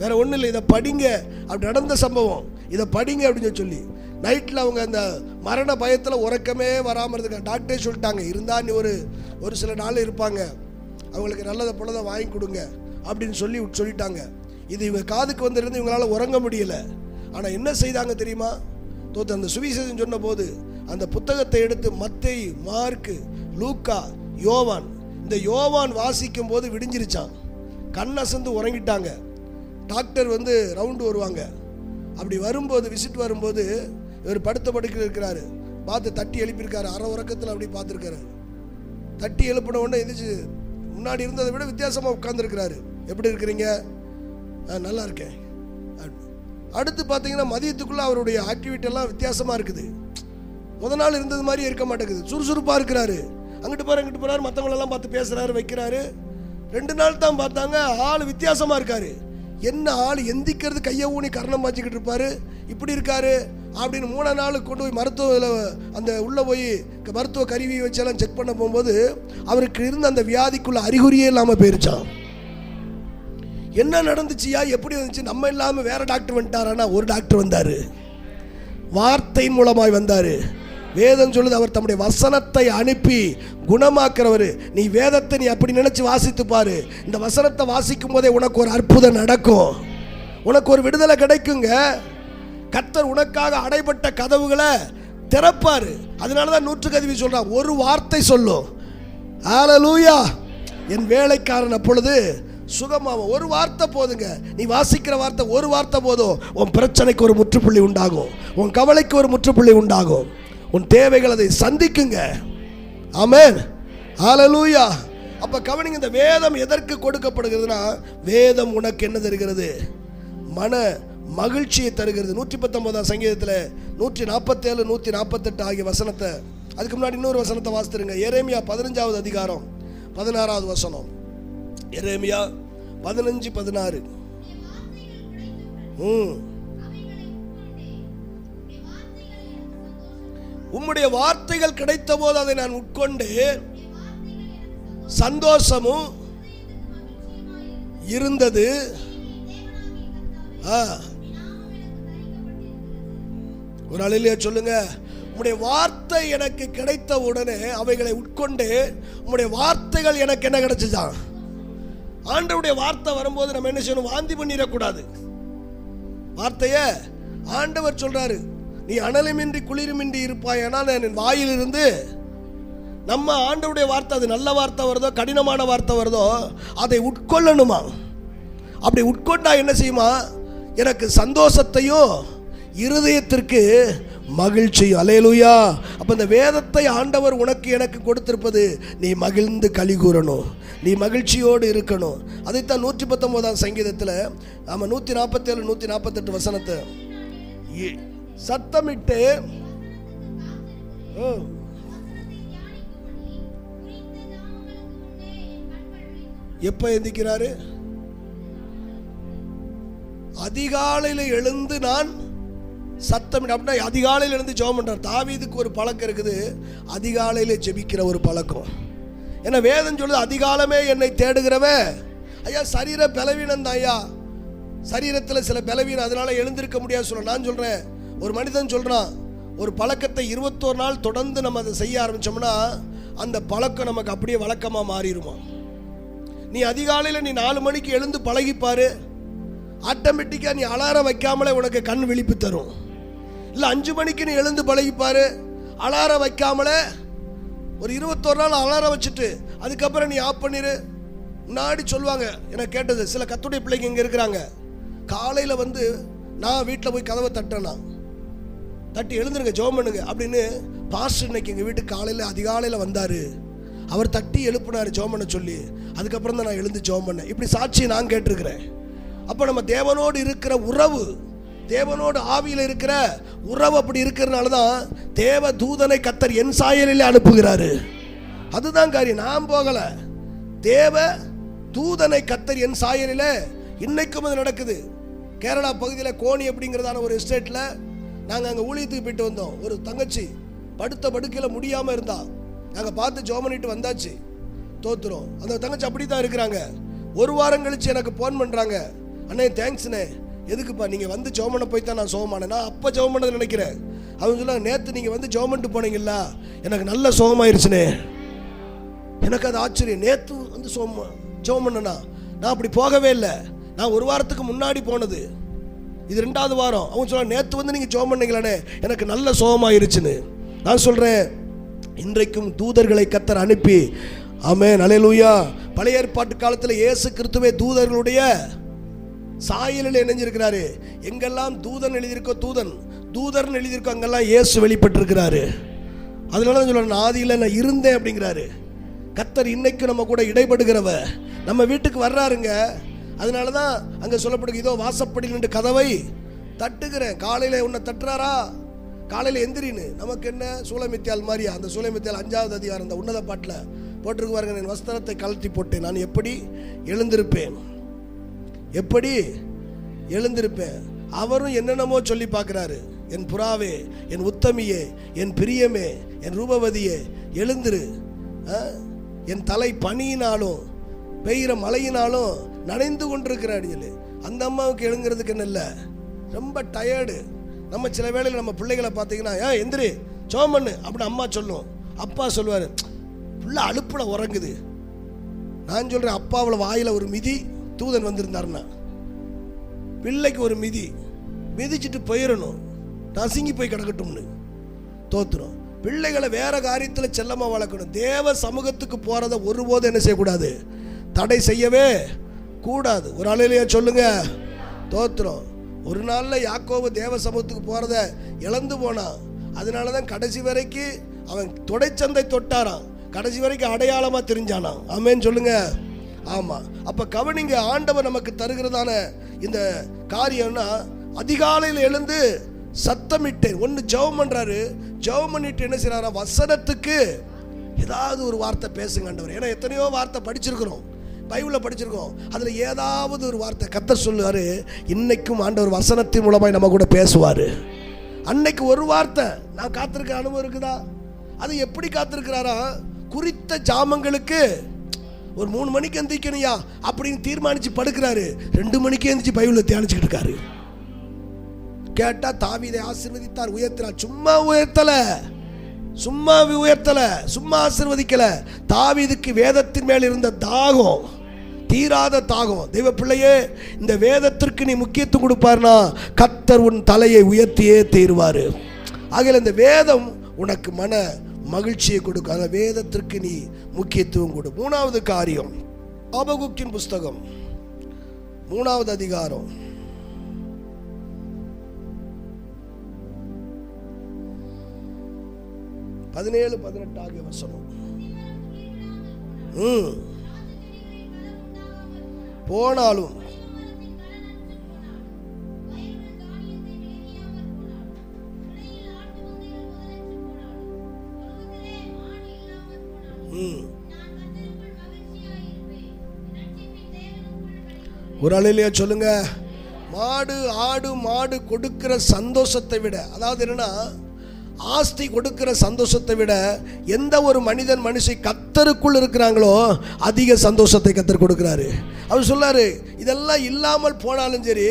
வேற ஒன்றும் இல்லை, இதை படிங்க, அப்படி நடந்த சம்பவம், இதை படிங்க அப்படின்னு சொல்லி நைட்டில் அவங்க அந்த மரண பயத்தில் உறக்கமே வராமல் இருக்காங்க. டாக்டரே சொல்லிட்டாங்க, இருந்தால் நீ ஒரு சில நாள் இருப்பாங்க, அவங்களுக்கு நல்லதை பொழுதை வாங்கி கொடுங்க அப்படின்னு சொல்லிட்டாங்க. இது இவங்க காதுக்கு வந்திருந்து இவங்களால உறங்க முடியல. ஆனால் என்ன செய்தாங்க தெரியுமா? தோத்து அந்த சுவிசேஷம் சொன்ன போது அந்த புத்தகத்தை எடுத்து மத்தேயு, மார்க்கு, லூக்கா, யோவான், இந்த யோவான் வாசிக்கும் போது விடிஞ்சிருச்சான். கண்ணசந்து உறங்கிட்டாங்க. டாக்டர் ரவுண்டு வருவாங்க. அப்படி வரும்போது, விசிட் வரும்போது இவர் படுத்த படுக்கையில் இருக்கிறாரு. பார்த்து தட்டி எழுப்பியிருக்காரு. அரை உறக்கத்தில் அப்படி பார்த்துருக்காரு. தட்டி எழுப்பின உடனே எதிர்த்து முன்னாடி இருந்ததை விட வித்தியாசமாக உட்கார்ந்துருக்கிறாரு. எப்படி இருக்கிறீங்க? நல்லா இருக்கேன். அடுத்து பார்த்தீங்கன்னா மதியத்துக்குள்ளே அவருடைய ஆக்டிவிட்டி எல்லாம் வித்தியாசமாக இருக்குது. முத நாள் இருந்தது மாதிரி இருக்க மாட்டேங்குது. சுறுசுறுப்பாக இருக்கிறாரு. அங்கிட்டு போகிறார் இங்கிட்டு போகிறார், மற்றவங்களெல்லாம் பார்த்து பேசுகிறாரு, வைக்கிறாரு. 2 நாள் தான் பார்த்தாங்க, ஆள் வித்தியாசமாக இருக்காரு. என்ன ஆள் எந்திக்கிறது கையை ஊனி கரணம் பாய்ச்சிக்கிட்டு இருப்பாரு, இப்படி இருக்காரு அப்படின்னு 3 நாள் கொண்டு போய் மருத்துவ அந்த உள்ளே போய் மருத்துவ கருவியை வச்செல்லாம் செக் பண்ண போகும்போது அவருக்கு இருந்த அந்த வியாதிக்குள்ள அறிகுறியே இல்லாமல் போயிருச்சான். என்ன நடந்துச்சியா, எப்படி வந்துச்சு? நம்ம இல்லாமல் வேற டாக்டர் வந்துட்டாரானா, ஒரு டாக்டர் வந்தார், வார்த்தையின் மூலமாய் வந்தார். வேதம் சொல்லுது, அவர் தம்முடைய வசனத்தை அனுப்பி குணமாக்குறவர். நீ வேதத்தை நீ அப்படி நினைச்சு வாசித்து பாரு. இந்த வசனத்தை வாசிக்கும் போதே உனக்கு ஒரு அற்புதம் நடக்கும், உனக்கு ஒரு விடுதலை கிடைக்குங்க. கர்த்தர் உனக்காக அடைபட்ட கதவுகளை திறப்பாரு. அதனாலதான் 100க்கு அதிபதி சொல்றான், ஒரு வார்த்தை சொல்லும். ஹல்லேலூயா. என் வேலைக்காரன் அப்பொழுது சுகமாகும். ஒரு வார்த்தை போதுங்க. நீ வாசிக்கிற வார்த்தை, ஒரு வார்த்தை போதும். உன் பிரச்சனைக்கு ஒரு முற்றுப்புள்ளி உண்டாகும், உன் கவலைக்கு ஒரு முற்றுப்புள்ளி உண்டாகும், உன் தேவைகள் அதை சந்திக்குங்க. ஆமென். ஹல்லேலூயா. அப்ப கவனிங்க, இந்த வேதம் எதற்கு கொடுக்கப்படுகிறதுனா, வேதம் உனக்கு என்ன தருகிறது? மன மகிழ்ச்சியை தருகிறது. 119 சங்கீதத்தில் 147 148 ஆகிய வசனத்தை, அதுக்கு முன்னாடி இன்னொரு வசனத்தை வாசித்துருங்க. எரேமியா 15வது அதிகாரம் 16வது வசனம். எரேமியா 15:16. உம்முடைய வார்த்தைகள் கிடைத்த போது அதை நான் உட்கொண்டு சந்தோஷமும் இருந்தது. ஒரு அலையிலேயே சொல்லுங்க, உம்முடைய வார்த்தை எனக்கு கிடைத்த உடனே அவைகளை உட்கொண்டு உம்முடைய வார்த்தைகள் எனக்கு என்ன கிடைச்சுதான். ஆண்டவருடைய வார்த்தை வரும்போது நம்ம என்ன செய்யணும்? வாந்தி பண்ணிடக்கூடாது. வார்த்தைய ஆண்டவர் சொல்றாரு, நீ அனலுமின்றி குளிருமின்றி இருப்பாய், ஆனால் என் வாயிலிருந்து. நம்ம ஆண்டவருடைய வார்த்தை, அது நல்ல வார்த்தை வருதோ கடினமான வார்த்தை வருதோ அதை உட்கொள்ளணுமா. அப்படி உட்கொண்டா என்ன செய்யுமா? எனக்கு சந்தோஷத்தையும் இருதயத்திற்கு மகிழ்ச்சியும். அல்லேலூயா. அப்போ இந்த வேதத்தை ஆண்டவர் உனக்கு எனக்கு கொடுத்திருப்பது நீ மகிழ்ந்து களி கூறணும், நீ மகிழ்ச்சியோடு இருக்கணும். அதைத்தான் 119ஆம் சங்கீதத்தில் நம்ம 147 148 வசனத்தை சத்தமிட்டு எப்ப எந்திக்கிறாரு? அதிகாலையில் எழுந்து நான் சத்தமிட்டு. அப்படின்னா அதிகாலையில் எழுந்து ஜெபம் பண்றார். தாவீதுக்கு ஒரு பழக்கம் இருக்குது, அதிகாலையில் ஜெபிக்கிற ஒரு பழக்கம். ஏன்னா வேதம் சொல்லுது, அதிகாலமே என்னை தேடுகிறவன். ஐயா சரீர பலவீனம் தான் ஐயா, சரீரத்தில் சில பலவீனம், அதனால எழுந்திருக்க முடியாது சொல்ல. நான் சொல்றேன், ஒரு மனிதன் சொல்றான், ஒரு பழக்கத்தை 21 நாள் தொடர்ந்து நம்ம அதை செய்ய ஆரம்பிச்சோம்னா அந்த பழக்கம் நமக்கு அப்படியே வழக்கமாக மாறிடுமா. நீ அதிகாலையில் நீ 4 மணிக்கு எழுந்து பழகிப்பாரு, ஆட்டோமேட்டிக்காக நீ அலாரம் வைக்காமலே உனக்கு கண் விழிப்பு தரும். இல்லை 5 மணிக்கு நீ எழுந்து பழகிப்பாரு, அலாரம் வைக்காமலே ஒரு 21 நாள் அலாரம் வச்சுட்டு அதுக்கப்புறம் நீ ஆஃப் பண்ணிடு. முன்னாடி சொல்லுவாங்க, எனக்கு கேட்டது, சில கத்துடைய பிள்ளைங்க இங்கே இருக்கிறாங்க, காலையில் வந்து நான் வீட்டில் போய் கதவை தட்டேன்னா தட்டி எழுந்துருங்க ஜெபம் பண்ணுங்க அப்படின்னு. பாஸ்டர் இன்னைக்கு எங்கள் வீட்டுக்கு காலையில் அதிகாலையில் வந்தார், அவர் தட்டி எழுப்பினார் ஜெபம் பண்ண சொல்லி, அதுக்கப்புறம் தான் நான் எழுந்து ஜெபம் பண்ணேன். இப்படி சாட்சியை நான் கேட்டிருக்கிறேன். அப்போ நம்ம தேவனோடு இருக்கிற உறவு, தேவனோடு ஆவியில் இருக்கிற உறவு அப்படி இருக்கிறதுனால தான் தேவ தூதனை கர்த்தர் என் சாயலில் அனுப்புகிறாரு. அதுதான் காரியம். நான் போகல, தேவ தூதனை கர்த்தர் என் சாயலில். இன்னைக்கும் அது நடக்குது. கேரளா பகுதியில் கோணி அப்படிங்கிறதான ஒரு எஸ்டேட்டில் நாங்கள் அங்கே ஊழியத்துக்கு போயிட்டு வந்தோம். ஒரு தங்கச்சி படுத்த படுக்கையில் முடியாமல் இருந்தா, நாங்கள் பார்த்து ஜெபம் பண்ணிட்டு வந்தாச்சு, தோத்துறோம். அந்த தங்கச்சி அப்படி தான் இருக்கிறாங்க. 1 வாரம் கழிச்சு எனக்கு ஃபோன் பண்ணுறாங்க, அண்ணே தேங்க்ஸ்ண்ணே. எதுக்குப்பா? நீங்கள் வந்து ஜெபம் பண்ண போய் தான் நான் சோகமானேன். நான் அப்போ ஜெபம் பண்ணது நினைக்கிறேன். அவங்க சொன்னாங்க, நேற்று நீங்கள் வந்து ஜெபம் பண்ணிட்டு போனீங்களா, எனக்கு நல்ல சோகமாயிருச்சுனே. எனக்கு அது ஆச்சரியம். நேற்று வந்து ஜெபம் பண்ணனா? நான் அப்படி போகவே இல்லை, நான் 1 வாரத்துக்கு முன்னாடி போனது, இது 2வது வாரம். அவங்க சொல்ல, நேற்று வந்து நீங்கள் ஜெபம் பண்ணீங்களானே, எனக்கு நல்ல சோகமாயிருச்சுன்னு. நான் சொல்கிறேன், இன்றைக்கும் தூதர்களை கர்த்தர் அனுப்பி, ஆமென் அல்லேலூயா. பழைய ஏற்பாட்டு காலத்தில் இயேசு கிறிஸ்துவே தூதர்களுடைய சாயலில் இணைஞ்சிருக்கிறாரு. எங்கெல்லாம் தூதன் எழுதியிருக்கோ, தூதர்னு எழுதியிருக்கோ, அங்கெல்லாம் இயேசு வெளிப்பட்டிருக்கிறாரு. அதனால தான் சொல்கிறேன், ஆதியில் நான் இருந்தேன் அப்படிங்கிறாரு. கர்த்தர் இன்னைக்கு நம்ம கூட இடைப்படுகிறவ, நம்ம வீட்டுக்கு வர்றாருங்க. அதனால தான் அங்கே சொல்லப்படுது, இதோ வாசப்படியில் நின்று கதவை தட்டுகிறேன். காலையில் உன்னை தட்டுறாரா? காலையில் எந்திரின்னு. நமக்கு என்ன சூலமித்தியால் மாதிரியா? அந்த சூலமித்தியால் 5வது அதிகாரம் இந்த உன்னத பாட்டில் போட்டிருக்கு பாருங்க, என் வஸ்திரத்தை கழட்டி போட்டேன், நான் எப்படி எழுந்திருப்பேன், எப்படி எழுந்திருப்பேன். அவரும் என்னென்னமோ சொல்லி பார்க்குறாரு, என் புறாவே, என் உத்தமியே, என் பிரியமே, என் ரூபவதியே எழுந்திரு. என் தலை பனியினாலும் பெய்கிற மழையினாலும் நனைந்து கொண்டிருக்கிறாரு சொல்லி. அந்த அம்மாவுக்கு எழுங்கிறதுக்கு என்ன இல்லை, ரொம்ப டயர்டு. நம்ம சில வேளையில் நம்ம பிள்ளைகளை பார்த்தீங்கன்னா, எந்திரி ஜெபம் பண்ணு அப்படின்னு அம்மா சொல்லும், அப்பா சொல்லுவார், பிள்ளை அலுப்பில் உறங்குது. நான் சொல்கிறேன், அப்பாவில் வாயில் ஒரு மிதி, தூதன் வந்திருந்தாருன்னா பிள்ளைக்கு ஒரு மிதி மிதிச்சுட்டு போயிடணும், நசுங்கி போய் கிடக்கட்டும்னு. தோத்துரும். பிள்ளைகளை வேற காரியத்தில் செல்லமாக வளர்க்கணும். தேவ சமூகத்துக்கு போகிறத ஒருபோதும் என்ன செய்யக்கூடாது, தடை செய்யவே கூடாது. ஒரு ஆளிலேயே சொல்லுங்க, தோத்துரும். ஒரு நாளில் யாக்கோபு தேவ சமூகத்துக்கு போகிறத இழந்து போனான். அதனால தான் கடைசி வரைக்கும் அவன் தொடைச்சந்தை தொட்டாரான், கடைசி வரைக்கும் அடையாளமாக தெரிஞ்சானான். ஆமேன்னு சொல்லுங்க. ஆமாம். அப்போ கவனிங்க, ஆண்டவர் நமக்கு தருகிறதான இந்த காரியம்னா, அதிகாலையில் எழுந்து சத்தமிட்டேன். ஒன்று ஜெபம் பண்ணுறாரு, ஜெபம் பண்ணிட்டு என்ன செய்யறாரா, வசனத்துக்கு ஏதாவது ஒரு வார்த்தை பேசுங்க ஆண்டவர். ஏன்னா எத்தனையோ வார்த்தை படிச்சிருக்கிறோம், பைபிளில் படிச்சிருக்கோம், அதில் ஏதாவது ஒரு வார்த்தை கர்த்தர் சொல்லுவார். இன்னைக்கும் ஆண்டவர் வசனத்தின் மூலமாக நம்ம கூட பேசுவார். அன்னைக்கு ஒரு வார்த்தை நான் காத்திருக்க அனுபவம் இருக்குதா? அது எப்படி காத்திருக்கிறாரா, குறித்த ஜாமங்களுக்கு ஒரு 3 மணிக்கு எந்திரிக்கணையா அப்படின்னு தீர்மானிச்சு படுக்கிறாரு. 2 மணிக்கு எந்திரிச்சு பைபிளில் தியானிச்சுக்கிட்டு இருக்காரு. கேட்டா தாவீதை ஆசீர்வதித்தார், உயர்த்தினார். சும்மா உயர்த்தல, சும்மா ஆசீர்வதிக்கல. தாவீதுக்கு வேதத்தின் மேல் இருந்த தாகம், தீராத தாகம். தெய்வ பிள்ளையே, இந்த வேதத்திற்கு நீ முக்கியத்துவம் கொடுப்பார்னா கர்த்தர் உன் தலையை உயர்த்தியே தீருவார். ஆகையால் இந்த வேதம் உனக்கு மன மகிழ்ச்சியை கொடுக்கும். அந்த வேதத்திற்கு நீ முக்கியத்துவம் கொடு. 3வது காரியம், ஆபகுக்கின் புஸ்தகம் 3வது அதிகாரம். 17-18 ஆகிய வசனம். போனாலும் ஒரு அலையிலேயே சொல்லுங்க. மாடு ஆடு மாடு கொடுக்கிற சந்தோஷத்தை விட, அதாவது என்னன்னா ஆஸ்தி கொடுக்கிற சந்தோஷத்தை விட எந்த ஒரு மனுஷி கர்த்தருக்குள் இருக்கிறாங்களோ அதிக சந்தோஷத்தை கர்த்தர் கொடுக்கிறாரு. அவர் சொல்லாரு, இதெல்லாம் இல்லாமல் போனாலும் சரி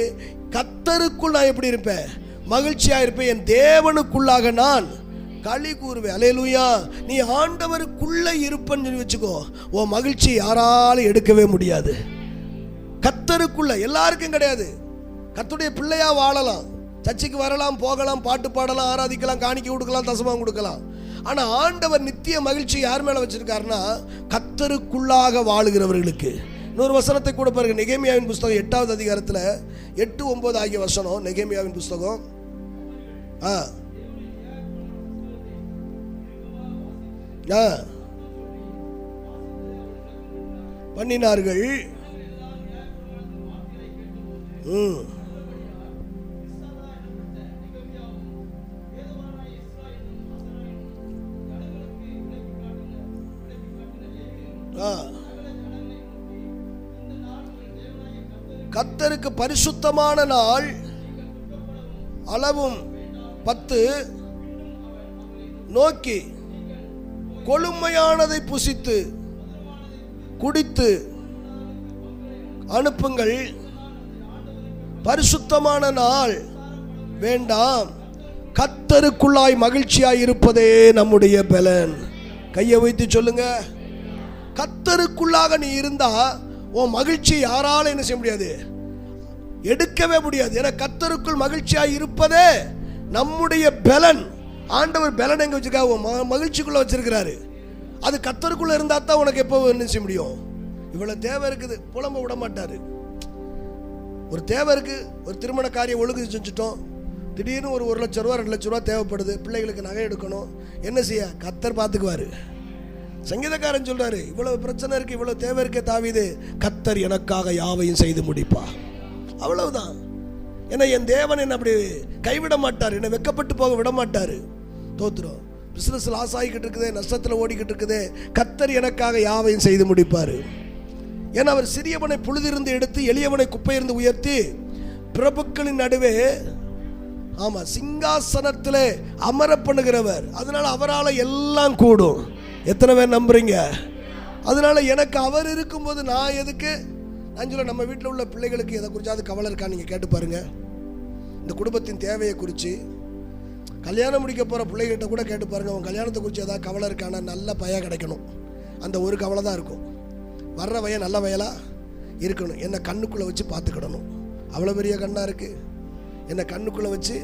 கர்த்தருக்குள் நான் எப்படி இருப்பேன்? மகிழ்ச்சியா இருப்பேன். என் தேவனுக்குள்ளாக நான் களி கூறுவேன். அல்லேலூயா. நீ ஆண்டவருக்குள்ள இருப்பேன்னு சொல்லி வச்சுக்கோ, உன் மகிழ்ச்சி யாராலும் எடுக்கவே முடியாது. கர்த்தருக்குள்ள எல்லாருக்கும் கிடையாது. கர்த்தருடைய பிள்ளையா வாழலாம், சர்ச்சைக்கு வரலாம், போகலாம், பாட்டு பாடலாம், ஆராதிக்கலாம், காணிக்கை கொடுக்கலாம், தசமம் கொடுக்கலாம். ஆனா ஆண்டவர் நித்திய மகிழ்ச்சி யார் மேல வச்சிருக்காருன்னா கர்த்தருக்குள்ளாக வாழுகிறவர்களுக்கு. இன்னொரு வசனத்தை கூட பாருங்க. நெகேமியாவின் புஸ்தகம் 8வது அதிகாரத்துல 8-9 ஆகிய வசனம். நெகேமியாவின் புஸ்தகம் பண்ணினார்கள். கர்த்தருக்கு பரிசுத்தமான நாள் அளவும் 10 நோக்கி கொழுமையானதை புசித்து குடித்து அனுப்புங்கள். பரிசுத்தமான நாள் வேண்டாம், கர்த்தருக்குள்ளாய் மகிழ்ச்சியாய் இருப்பதே நம்முடைய பலன். கையை வைத்து சொல்லுங்க. கர்த்தருக்குள்ளாக நீ இருந்தா உன் மகிழ்ச்சி யாரால என்ன செய்ய முடியாது? எடுக்கவே முடியாது. ஏன்னா கர்த்தருக்குள் மகிழ்ச்சியாய் இருப்பதே நம்முடைய பலன். ஆண்டவர் பலன் எங்க வச்சிருக்கா? மகிழ்ச்சிக்குள்ள வச்சிருக்கிறாரு. அது கர்த்தருக்குள்ள இருந்தா தான் உனக்கு எப்போ என்ன செய்ய முடியும்? இவ்வளவு தேவை இருக்குது, புலம்ப விட மாட்டாரு. ஒரு தேவை இருக்கு, ஒரு திருமண காரியம் ஒழுங்கு செஞ்சுட்டோம், திடீர்னு ஒரு 1 லட்சம் ரூபா 2 லட்சம் ரூபா தேவைப்படுது, பிள்ளைகளுக்கு நகை எடுக்கணும், என்ன செய்ய? கர்த்தர் பார்த்துக்குவாரு. சங்கீதக்காரன் சொல்றாரு, இவ்வளவு பிரச்சனை இருக்கு, இவ்வளவு தேவை இருக்கே தாவீது, கர்த்தர் எனக்காக யாவையும் செய்து முடிப்பா. அவ்வளவுதான். ஏன்னா என் தேவன் என்ன அப்படி கைவிட மாட்டார், என்னை வெக்கப்பட்டு போக விட மாட்டாரு. தோத்துரும். பிசினஸ் லாஸ் ஆகிக்கிட்டு இருக்குதே, நஷ்டத்தில் ஓடிக்கிட்டு இருக்குதே, கர்த்தர் எனக்காக யாவையும் செய்து முடிப்பாரு. ஏன்னா அவர் சிறியவனை புழுதிருந்து எடுத்து எளியவனை குப்பையிருந்து உயர்த்தி பிரபுக்களின் நடுவே சிங்காசனத்திலே அமர பண்ணுகிறவர். அதனால அவரால் எல்லாம் கூடும். எத்தனை பேர் நம்புறீங்க? அதனால எனக்கு அவர் இருக்கும்போது நான் எதுக்கு? நான் சொல்ல, நம்ம வீட்டில் உள்ள பிள்ளைகளுக்கு எதை குறிச்சாவது கவலை இருக்கா? நீங்கள் கேட்டு பாருங்க. இந்த குடும்பத்தின் தேவையை குறித்து, கல்யாணம் முடிக்க போகிற பிள்ளைகிட்ட கூட கேட்டு பாருங்க, உன் கல்யாணத்தை குறித்து ஏதாவது கவலை இருக்கானா? நல்ல பையன் கிடைக்கணும், அந்த ஒரு கவலை தான் இருக்கும். வர்ற வயன் நல்ல வயலாக இருக்கணும், என்னை கண்ணுக்குள்ளே வச்சு பார்த்துக்கிடணும். அவ்வளோ பெரிய கண்ணாக இருக்குது, என்னை கண்ணுக்குள்ளே வச்சு.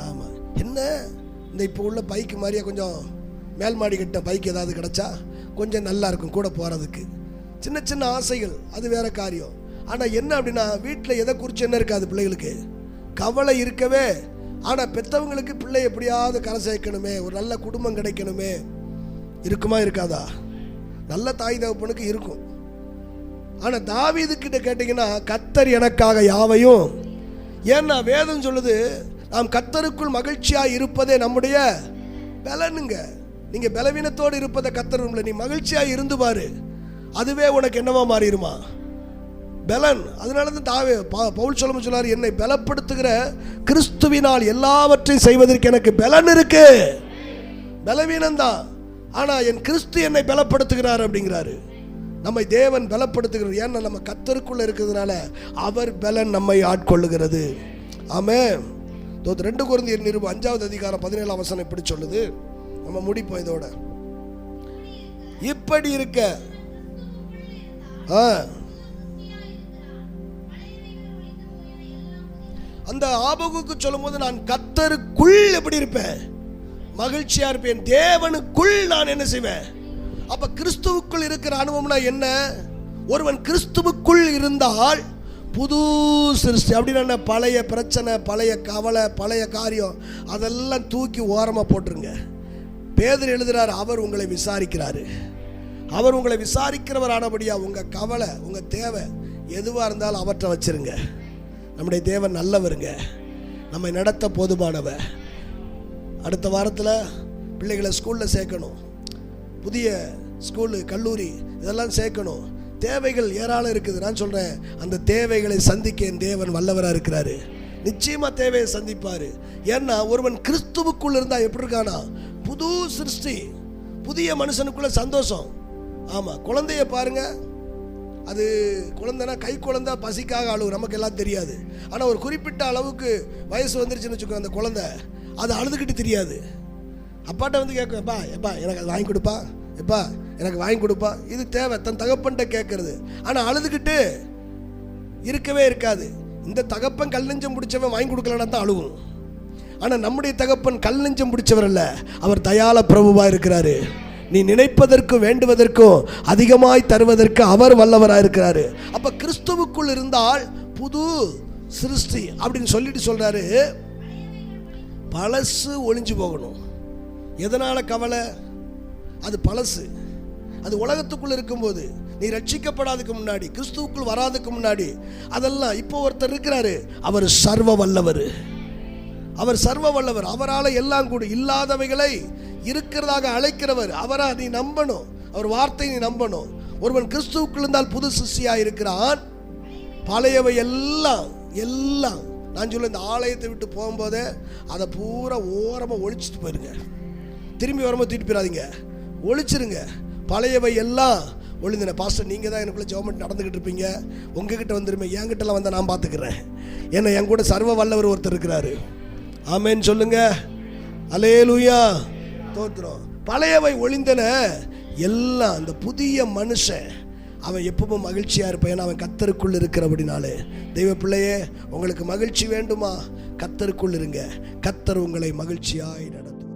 ஆமாம், என்ன இந்த இப்போ உள்ள பைக்கு மாதிரியே கொஞ்சம் மேல் மாடி கட்ட பைக் ஏதாவது கிடச்சா கொஞ்சம் நல்லா இருக்கும் கூட போகிறதுக்கு. சின்ன சின்ன ஆசைகள், அது வேற காரியம். ஆனால் என்ன அப்படின்னா, வீட்டில் எதை குறித்து என்ன இருக்காது? பிள்ளைகளுக்கு கவலை இருக்கவே. ஆனால் பெற்றவங்களுக்கு பிள்ளை எப்படியாவது கரை சேர்க்கணுமே, ஒரு நல்ல குடும்பம் கிடைக்கணுமே, இருக்குமா? இருக்காதா? நல்ல தாய் தகப்பனுக்கு இருக்கும். ஆனால் தாவீது கிட்ட கேட்டீங்கன்னா, கர்த்தர் எனக்காக யாவையும். ஏன்னா வேதம் சொல்லுது, நாம் கர்த்தருக்குள் மகிழ்ச்சியாக இருப்பதே நம்முடைய பலனுங்க. நீங்கள் பலவீனத்தோடு இருப்பதை கர்த்தர் இல்லை, நீ மகிழ்ச்சியாக இருந்து பாரு, அதுவே உனக்கு என்னவா மாறிடுமா? பலன். அதனால தான் பவுல் சொல்லாரு, என்னை பலப்படுத்துகிற கிறிஸ்துவினால் எல்லாவற்றையும் செய்வதற்கு எனக்கு பலன் இருக்கு. பலவீனம்தான், ஆனா என் கிறிஸ்து என்னை பலப்படுத்துகிறார் அப்படிங்கிறாரு. நம்மை தேவன் பலப்படுத்துகிறார். ஏன்னா நம்ம கர்த்தருக்குள்ள இருக்கிறதுனால அவர் பலன் நம்மை ஆட்கொள்ளுகிறது. ஆமென். 2 கொரிந்தியர் நிருபம் 5வது அதிகாரம் 17ஆம் வசனம் இப்படி சொல்லுது. நம்ம முடிப்போம் இதோட. இப்படி இருக்க அந்த ஆபகுக்கு சொல்லும் போது, நான் கர்த்தருக்குள் எப்படி இருப்பேன்? மகிழ்ச்சியா இருப்பேன். தேவனுக்குள் நான் என்ன செய்வேன்? அப்ப கிறிஸ்துவுக்குள் இருக்கிற அனுபவம்னா என்ன? ஒருவன் கிறிஸ்துவுக்குள் இருந்தால் புது சிருஷ்டி. அப்படின்னா பழைய பிரச்சனை, பழைய கவலை, பழைய காரியம் அதெல்லாம் தூக்கி ஓரமாக போட்டுருங்க. பேதுரு எழுதுறாரு, அவர் உங்களை விசாரிக்கிறாரு. அவர் உங்களை விசாரிக்கிறவர் ஆனபடியா உங்க கவலை, உங்க தேவை எதுவா இருந்தாலும் அவற்றை வச்சிருங்க. நம்முடைய தேவன் நல்லவருங்க, நம்மை நடத்த போதுமானவர். அடுத்த வாரத்தில் பிள்ளைகளை ஸ்கூலில் சேர்க்கணும், புதிய ஸ்கூலு கல்லூரி இதெல்லாம் சேர்க்கணும். தேவைகள் ஏராளம் இருக்குது. நான் சொல்கிறேன், அந்த தேவைகளை சந்திக்க என் தேவன் வல்லவராக இருக்கிறாரு. நிச்சயமாக தேவையை சந்திப்பார். ஏன்னா ஒருவன் கிறிஸ்துவுக்குள் இருந்தால் எப்படி இருக்கானா, புது சிருஷ்டி, புதிய மனுஷனுக்குள்ள சந்தோஷம். ஆமாம், குழந்தைய பாருங்க, அது குழந்தைனா கை குழந்தை பசிக்காக அழுகும், நமக்கு எல்லாம் தெரியாது. ஆனால் ஒரு குறிப்பிட்ட அளவுக்கு வயசு வந்துருச்சுன்னு வச்சுக்கோ, அந்த குழந்தை அது அழுதுகிட்டு தெரியாது. அப்பாட்ட வந்து கேட்கும், எப்பா எப்பா எனக்கு அது வாங்கி கொடுப்பா, எப்பா எனக்கு வாங்கி கொடுப்பா. இது தேவை, தன் தகப்பன்ட்ட கேட்கறது. ஆனால் அழுதுகிட்டு இருக்கவே இருக்காது. இந்த தகப்பன் கல் நெஞ்சம் பிடிச்சவன் வாங்கி கொடுக்கலன்னா தான் அழுகும். ஆனால் நம்முடைய தகப்பன் கல் நெஞ்சம் பிடிச்சவர் அல்ல, அவர் தயால பிரபுவாக இருக்கிறாரு. நீ நினைப்பதற்கும் வேண்டுவதற்கும் அதிகமாய் தருவதற்கு அவர் வல்லவராக இருக்கிறாரு. அப்போ கிறிஸ்துவுக்குள் இருந்தால் புது சிருஷ்டி அப்படின்னு சொல்லிட்டு சொல்றாரு, பழசு ஒளிஞ்சு போகணும். எதனால கவலை? அது பழசு, அது உலகத்துக்குள்ள இருக்கும்போது, நீ ரட்சிக்கப்படாதுக்கு முன்னாடி, கிறிஸ்துவுக்குள் வராதுக்கு முன்னாடி அதெல்லாம். இப்போ ஒருத்தர் இருக்கிறாரு, அவர் சர்வ வல்லவர், அவர் சர்வ வல்லவர். அவரால் எல்லாம் கூட இல்லாதவைகளை இருக்கிறதாக அழைக்கிறவர். அவரை நீ நம்பணும், அவர் வார்த்தை நீ நம்பணும். ஒருவன் கிறிஸ்துவுக்குள் இருந்தால் புது சிருஷ்டியா இருக்கிறான். பழையவை எல்லாம் எல்லாம் நான் சொல்ல, இந்த ஆலயத்தை விட்டு போகும்போதே அதை பூரா ஓரமாக ஒழிச்சிட்டு போயிருங்க. திரும்பி வரும்போது தூக்கிட்டு போயிடாதீங்க, ஒழிச்சிருங்க. பழையவை எல்லாம் ஒழிந்தன. பாஸ்டர் நீங்கள் தான் எனக்குள்ளே ஜெபம் நடந்துக்கிட்டு இருப்பீங்க, உங்ககிட்ட வந்துருமே, என்கிட்டலாம் வந்தால் நான் பார்த்துக்கிறேன். ஏன்னா என் கூட சர்வ வல்லவர் ஒருத்தர் இருக்கிறாரு. ஆமேன்னு சொல்லுங்க, அல்லேலூயா, தோத்திரம். பழையவை ஒழிந்தன எல்லாம். அந்த புதிய மனுஷன் அவன் எப்பவும் மகிழ்ச்சியாக இருப்பான். ஏன்னா அவன் கர்த்தருக்குள் இருக்கிறபடினாலே. தெய்வ பிள்ளையே, உங்களுக்கு மகிழ்ச்சி வேண்டுமா? கர்த்தருக்குள் இருங்க, கர்த்தர் உங்களை மகிழ்ச்சியாய் நடத்தும்.